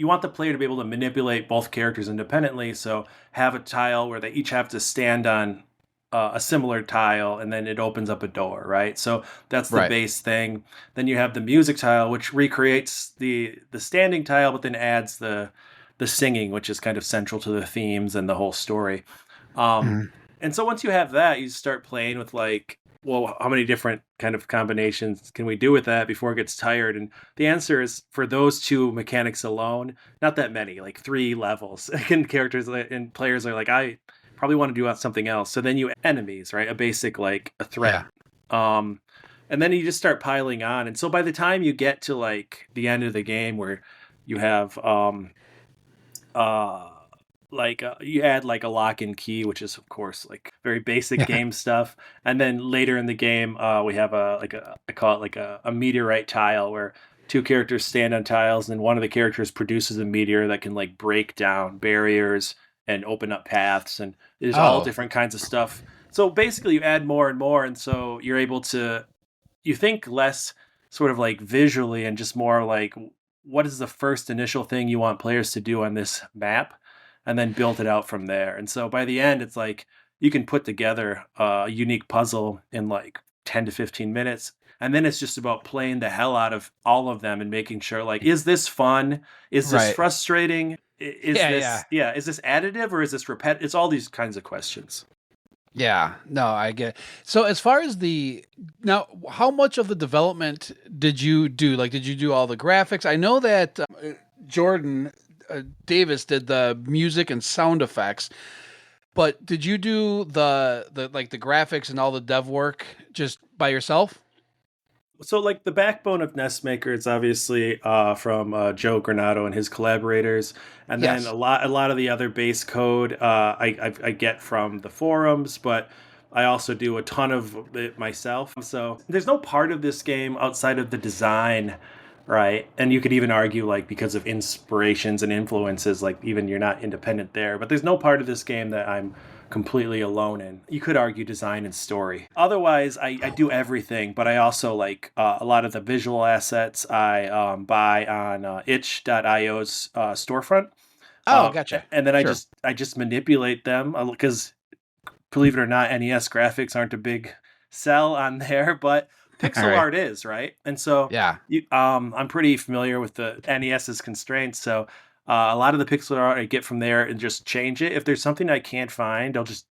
want the player to be able to manipulate both characters independently. So have a tile where they each have to stand on a similar tile, and then it opens up a door, right? So that's the base thing. Then you have the music tile, which recreates the standing tile, but then adds the singing, which is kind of central to the themes and the whole story. And so once you have that, you start playing with like, well, how many different kind of combinations can we do with that before it gets tired? And the answer is, for those two mechanics alone, not that many, like 3 levels. And characters and players are like, I probably want to do something else. So then you enemies, right? A basic, like a threat. Yeah. And then you just start piling on. And so by the time you get to like the end of the game, where you have you add like a lock and key, which is of course like very basic game stuff. And then later in the game, we have I call it like a meteorite tile, where 2 characters stand on tiles, and one of the characters produces a meteor that can like break down barriers and open up paths, and there's all different kinds of stuff. So basically you add more and more, and so you're able to, you think less sort of like visually and just more like, what is the first initial thing you want players to do on this map, and then build it out from there. And so by the end, it's like you can put together a unique puzzle in like 10 to 15 minutes. And then it's just about playing the hell out of all of them and making sure, like, is this fun? Is this frustrating? Is this additive, or is this repetitive? It's all these kinds of questions. Yeah, no, I get it. So as far as now, how much of the development did you do? Like, did you do all the graphics? I know that Jordan Davis did the music and sound effects, but did you do the graphics and all the dev work just by yourself? So like the backbone of Nestmaker, it's obviously from Joe Granato and his collaborators, and then a lot of the other base code I get from the forums, but I also do a ton of it myself. So there's no part of this game outside of the design, right? And you could even argue, like, because of inspirations and influences, like even you're not independent there, but there's no part of this game that I'm completely alone in. You could argue design and story. Otherwise, I do everything, but I also like a lot of the visual assets I buy on itch.io's storefront. Gotcha. And then I just manipulate them because, believe it or not, NES graphics aren't a big sell on there, but pixel art is, right? And so I'm pretty familiar with the NES's constraints, so a lot of the pixel art I get from there and just change it. If there's something I can't find, I'll just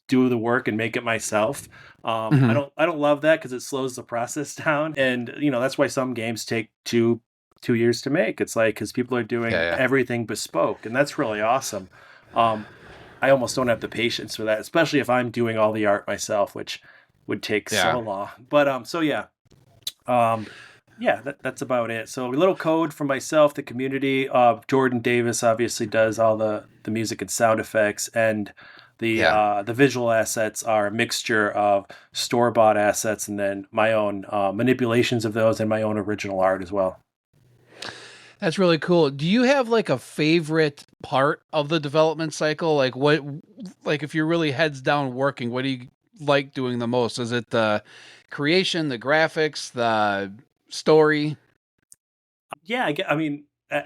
do the work and make it myself. I don't love that because it slows the process down, and that's why some games take two years to make. It's like because people are doing everything bespoke, and that's really awesome. I almost don't have the patience for that, especially if I'm doing all the art myself, which would take so long. But so yeah. That's about it. So a little code for myself, the community. Jordan Davis obviously does all the music and sound effects, and the visual assets are a mixture of store-bought assets and then my own manipulations of those and my own original art as well. That's really cool. Do you have like a favorite part of the development cycle? Like if you're really heads down working, what do you like doing the most? Is it the creation, the graphics, the story? Yeah, I mean, the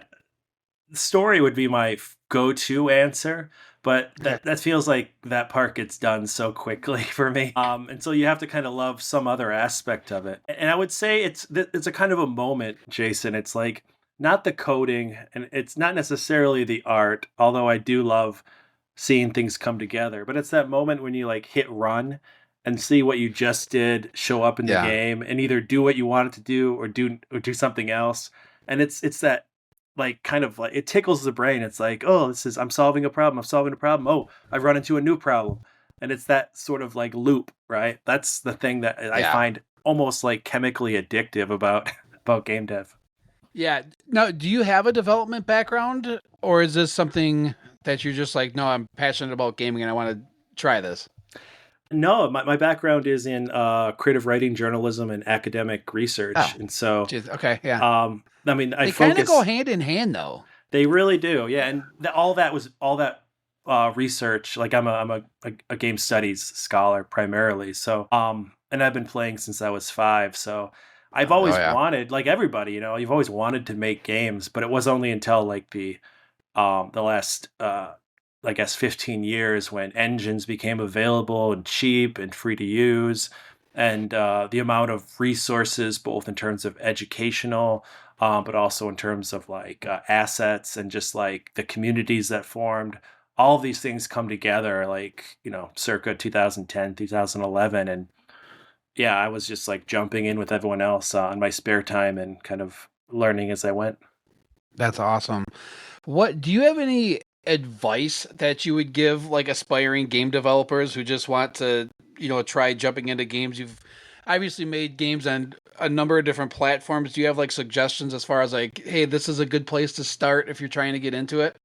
story would be my go-to answer, but that feels like that part gets done so quickly for me. And so you have to kind of love some other aspect of it. And I would say it's a kind of a moment, Jason. It's like not the coding, and it's not necessarily the art, although I do love seeing things come together. But it's that moment when you like hit run and see what you just did show up in the game, and either do what you wanted to do or do something else. And it's that like kind of like it tickles the brain. It's like, oh, I'm solving a problem. Oh, I've run into a new problem. And it's that sort of like loop, right? That's the thing that I find almost like chemically addictive about game dev. Yeah. Now, do you have a development background, or is this something that you're just like, no, I'm passionate about gaming and I want to try this? No, my background is in creative writing, journalism, and academic research, and so okay, yeah. I mean, they kind of go hand in hand, though. They really do, yeah. And all that research. Like I'm a game studies scholar primarily, so and I've been playing since I was 5. So I've always wanted, like everybody, you've always wanted to make games, but it was only until like the last I guess 15 years when engines became available and cheap and free to use, and the amount of resources, both in terms of educational, but also in terms of like assets and just like the communities that formed. All of these things come together, like, circa 2010, 2011. And yeah, I was just like jumping in with everyone else on my spare time and kind of learning as I went. That's awesome. What do you have any advice that you would give like aspiring game developers who just want to, try jumping into games? You've obviously made games on a number of different platforms. Do you have like suggestions as far as like, hey, this is a good place to start if you're trying to get into it?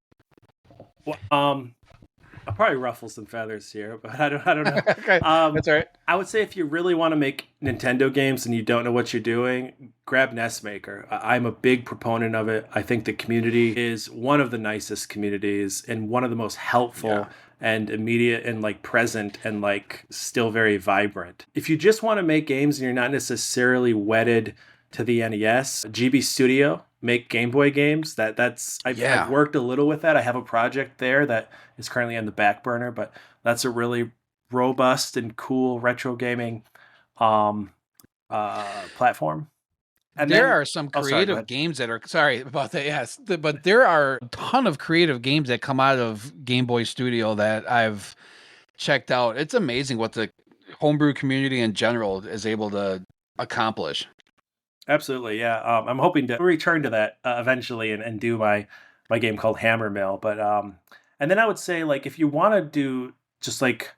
Well, I'll probably ruffle some feathers here, but I don't know. Okay, that's all right. I would say if you really want to make Nintendo games and you don't know what you're doing, grab NESmaker. I'm a big proponent of it. I think the community is one of the nicest communities and one of the most helpful and immediate and like present and like still very vibrant. If you just want to make games and you're not necessarily wedded to the NES, GB Studio make Game Boy games. I've worked a little with that. I have a project there that is currently on the back burner, but that's a really robust and cool retro gaming platform. And there are some creative games that are, sorry about that, yes, but there are a ton of creative games that come out of Game Boy Studio that I've checked out. It's amazing what the homebrew community in general is able to accomplish. Absolutely, yeah. I'm hoping to return to that eventually and do my game called Hammer Mill. But and then I would say, like, if you want to do just like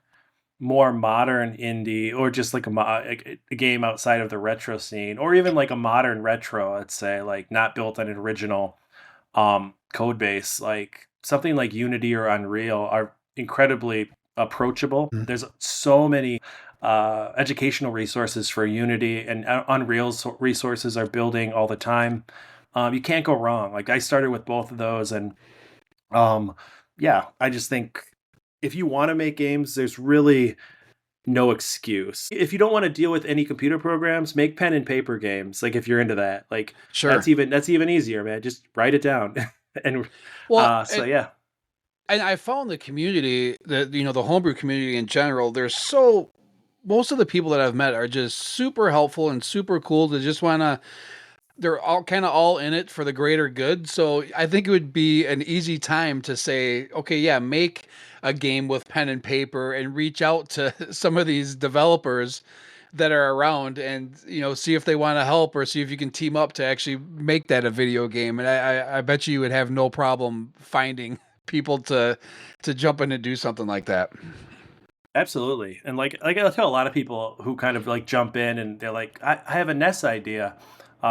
more modern indie, or just like a game outside of the retro scene, or even like a modern retro, let's say, like not built on an original code base, like something like Unity or Unreal are incredibly approachable. Mm-hmm. There's so many educational resources for Unity, and Unreal's resources are building all the time. You can't go wrong. Like I started with both of those, and I just think if you want to make games, there's really no excuse. If you don't want to deal with any computer programs, make pen and paper games. Like if you're into that, like sure, that's even easier, man. Just write it down. And yeah. And I found the community, the homebrew community in general, most of the people that I've met are just super helpful and super cool to just they're all kind of all in it for the greater good. So I think it would be an easy time to say, okay, yeah, make a game with pen and paper and reach out to some of these developers that are around and, see if they want to help or see if you can team up to actually make that a video game. And I bet you would have no problem finding people to jump in and do something like that. Absolutely. And like I tell a lot of people who kind of like jump in and they're like, I have a NES idea.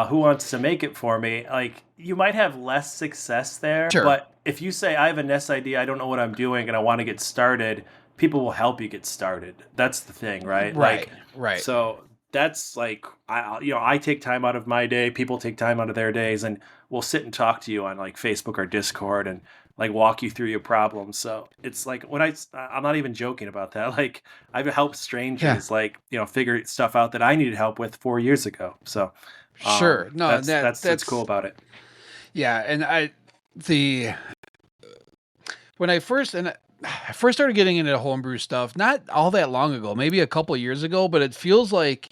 Who wants to make it for me? Like, you might have less success there, Sure. But if you say, I have a NES idea, I don't know what I'm doing, and I want to get started, people will help you get started. That's the thing, right? Right. So that's like, I take time out of my day, people take time out of their days, and we'll sit and talk to you on like Facebook or Discord and like walk you through your problems. So it's like when I'm not even joking about that. Like, I've helped strangers, figure stuff out that I needed help with 4 years ago. So sure. No, that's cool about it. Yeah. And when I first started getting into homebrew stuff, not all that long ago, maybe a couple of years ago, but it feels like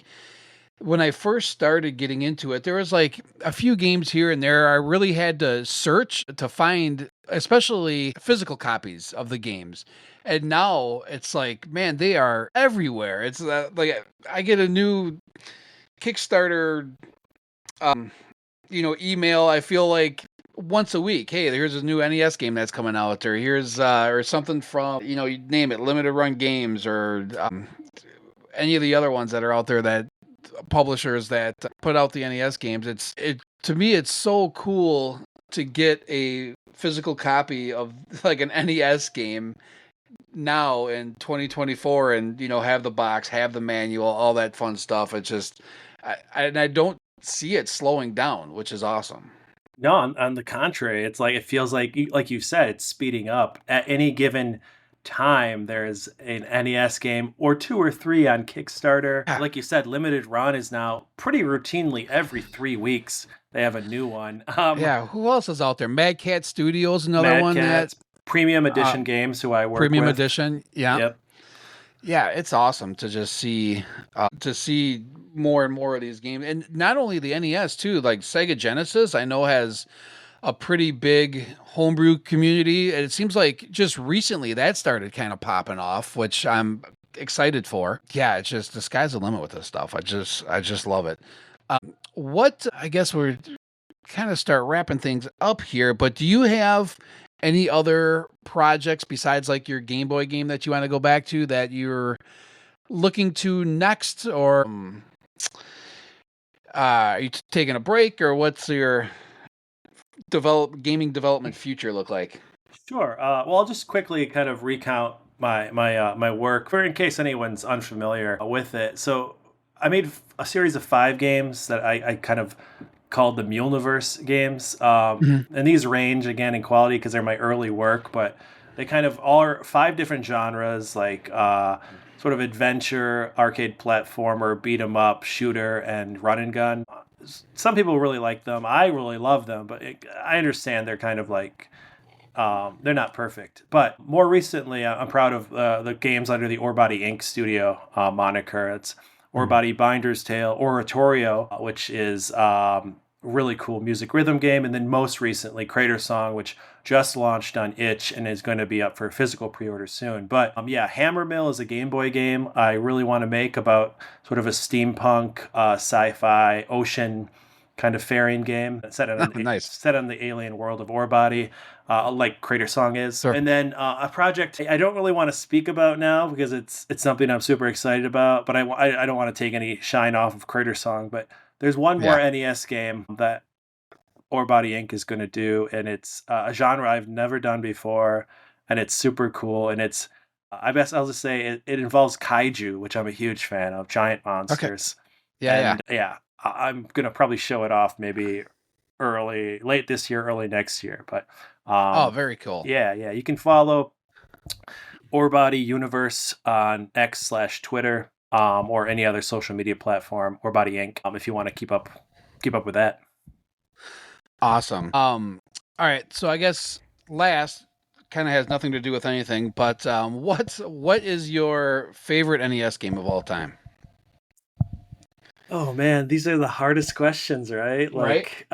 when I first started getting into it, there was like a few games here and there. I really had to search to find, especially physical copies of the games. And now it's like, man, they are everywhere. It's like I get a new Kickstarter, email. I feel like once a week. Hey, here's a new NES game that's coming out, or here's or something from you name it, limited run games, or any of the other ones that are out there, that publishers that put out the NES games. To me, it's so cool to get a physical copy of like an NES game now in 2024, and have the box, have the manual, all that fun stuff. It's just, I don't see it slowing down, which is awesome. No, on the contrary, it's like, it feels like you said, it's speeding up. At any given time, there's an NES game or 2 or 3 on Kickstarter. Like you said, limited run is now pretty routinely every 3 weeks they have a new one. Who else is out there? Mad Cat Studios, another one. That Premium Edition Games, who I work Premium with. Edition, yeah. Yep. Yeah, it's awesome to just see more and more of these games, and not only the NES too. Like Sega Genesis, I know has a pretty big homebrew community, and it seems like just recently that started kind of popping off, which I'm excited for. Yeah, it's just the sky's the limit with this stuff. I just love it. What I guess we're kind of start wrapping things up here, but do you have any other projects besides like your Game Boy game that you want to go back to that you're looking to next, or are you taking a break, or what's your gaming development future look like? Sure. Well, I'll just quickly kind of recount my work, in case anyone's unfamiliar with it. So I made a series of 5 games that I kind of called the Muleniverse games. And these range, again, in quality because they're my early work, but they kind of are 5 different genres, like sort of adventure, arcade platformer, beat 'em up, shooter, and run and gun. Some people really like them. I really love them, but I understand they're kind of like, they're not perfect. But more recently, I'm proud of the games under the Orebody Inc. studio moniker. It's Orebody Binder's Tale, Oratorio, which is really cool music rhythm game. And then most recently, Crater Song, which just launched on itch and is going to be up for physical pre-order soon. But Hammer Mill is a Game Boy game I really want to make about sort of a steampunk, sci-fi, ocean kind of faring game set on the alien world of Orebody, like Crater Song is. Sure. And then a project I don't really want to speak about now because it's something I'm super excited about, but I don't want to take any shine off of Crater Song. But there's one more NES game that Orebody Inc. is going to do, and it's a genre I've never done before, and it's super cool, and it's I'll just say it involves kaiju, which I'm a huge fan of, giant monsters. Okay. I'm going to probably show it off maybe late this year, early next year. But very cool. Yeah. You can follow Orebody Universe on X/Twitter, or any other social media platform, Orebody Inc. If you want to keep up with that. Awesome. All right. So I guess last kind of has nothing to do with anything, but what is your favorite NES game of all time? Oh man, these are the hardest questions, right? Like,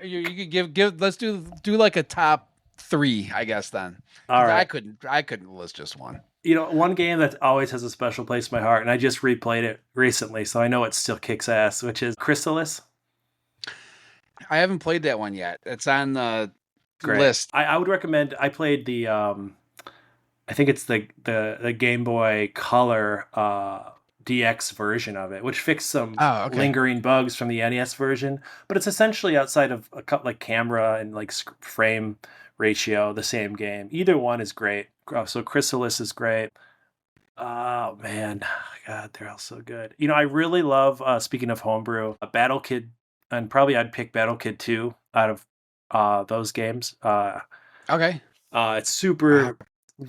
you could give. Let's do like a top 3, I guess. Then, all right. I couldn't list just one. One game that always has a special place in my heart, and I just replayed it recently, so I know it still kicks ass, which is Chrysalis. I haven't played that one yet. It's on the list. I would recommend. I played the I think it's the Game Boy Color DX version of it, which fixed some lingering bugs from the NES version. But it's essentially, outside of a couple like camera and like frame ratio, the same game. Either one is great. So Chrysalis is great. Oh man, God, they're all so good. You know, I really love. Speaking of homebrew, Battle Kid, and probably I'd pick Battle Kid 2 out of those games. It's super.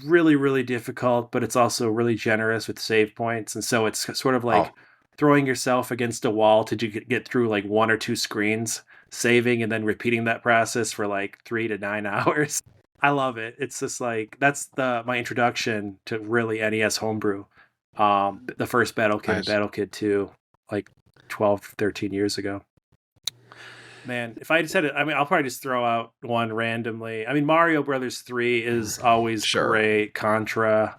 Really, really difficult, but it's also really generous with save points. And so it's sort of like throwing yourself against a wall to get through like 1 or 2 screens, saving and then repeating that process for like 3 to 9 hours. I love it. It's just like, that's my introduction to really NES homebrew. The first Battle Kid and Battle Kid 2, like 12, 13 years ago. Man, if I just had it, I mean, I'll probably just throw out one randomly. I mean, Mario Brothers 3 is always great. Contra.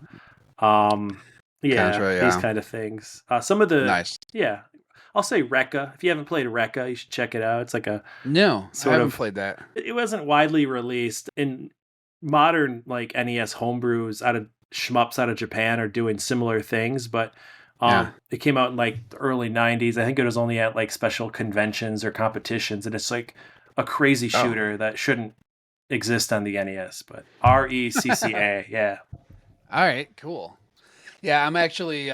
These kind of things. Some of the I'll say Rekka. If you haven't played Rekka, you should check it out. It's like I haven't played that. It wasn't widely released. In modern like NES homebrews out of shmups out of Japan are doing similar things, but it came out in like the early 90s. I think it was only at like special conventions or competitions, and it's like a crazy shooter that shouldn't exist on the NES, but RECCA, yeah. All right, cool. Yeah, I'm actually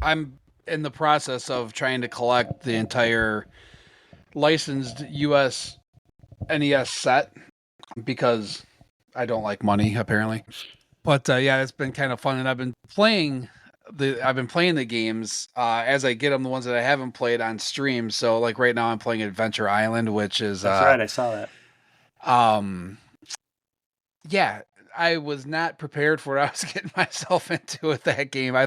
I'm in the process of trying to collect the entire licensed US NES set because I don't like money apparently. But it's been kind of fun, and I've been playing the games as I get them, the ones that I haven't played on stream. So like right now I'm playing Adventure Island, which is that's right, I saw that. I was not prepared for what I was getting myself into with that game. I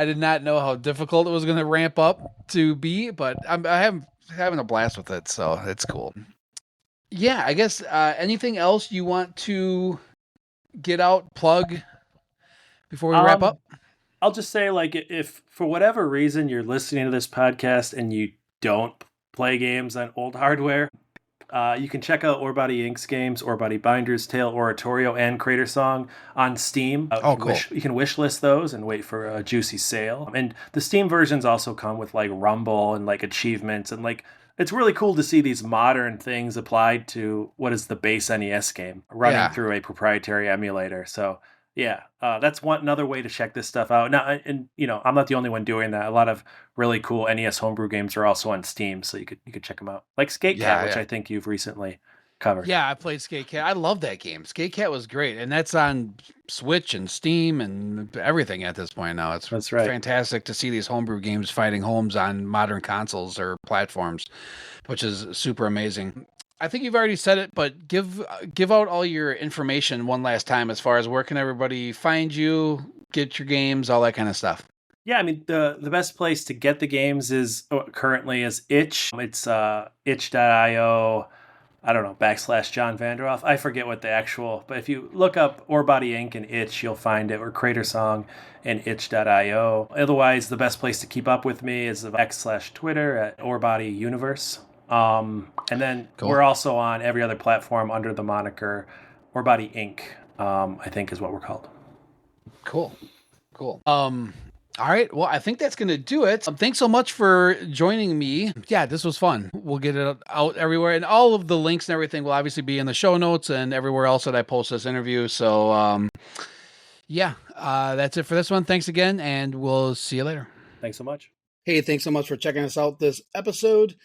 did not know how difficult it was going to ramp up to be, but I'm having a blast with it, so it's cool. Yeah, I guess anything else you want to get out, plug before we wrap up? I'll just say, like, if for whatever reason you're listening to this podcast and you don't play games on old hardware, you can check out Orebody Inc.'s games, Orebody Binder's Tale, Oratorio, and Crater Song on Steam. Cool. You can wish list those and wait for a juicy sale. And the Steam versions also come with like Rumble and like achievements, and like it's really cool to see these modern things applied to what is the base NES game running through a proprietary emulator. So yeah, that's another way to check this stuff out. Now, and you know, I'm not the only one doing that. A lot of really cool NES homebrew games are also on Steam, so you could check them out. Like Skate Cat, which I think you've recently covered. Yeah, I played Skate Cat. I love that game. Skate Cat was great, and that's on Switch and Steam and everything at this point now. That's right. Fantastic to see these homebrew games finding homes on modern consoles or platforms, which is super amazing. I think you've already said it, but give out all your information one last time as far as where can everybody find you, get your games, all that kind of stuff. Yeah, I mean, the best place to get the games is currently is itch. It's itch.io, I don't know, / John Vanderhoef. I forget what the actual, but if you look up Orebody Inc. and itch, you'll find it, or Crater Song and itch.io. Otherwise, the best place to keep up with me is X/Twitter at Orebody Universe. And then we're also on every other platform under the moniker Orebody Inc. I think is what we're called. Cool. All right. Well, I think that's going to do it. Thanks so much for joining me. Yeah, this was fun. We'll get it out everywhere, and all of the links and everything will obviously be in the show notes and everywhere else that I post this interview. So, that's it for this one. Thanks again, and we'll see you later. Thanks so much. Hey, thanks so much for checking us out this episode.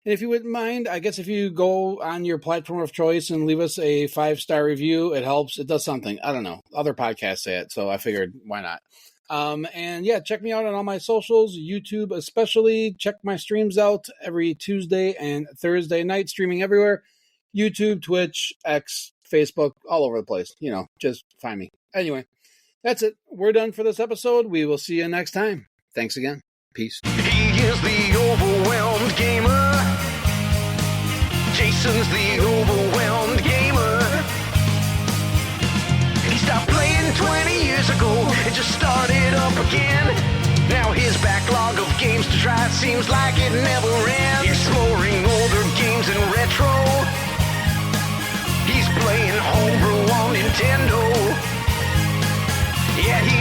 And if you wouldn't mind, I guess if you go on your platform of choice and leave us a 5-star review, it helps. It does something. I don't know. Other podcasts say it, so I figured, why not? And yeah, check me out on all my socials, YouTube especially. Check my streams out every Tuesday and Thursday night, streaming everywhere. YouTube, Twitch, X, Facebook, all over the place. You know, just find me. Anyway, that's it. We're done for this episode. We will see you next time. Thanks again. Peace. He is the overwhelmed gamer. Jason's the overwhelmed gamer. He stopped playing 20 years ago and just started up again. Now his backlog of games to try seems like it never ends. Exploring older games and retro. He Nintendo. Yeah, he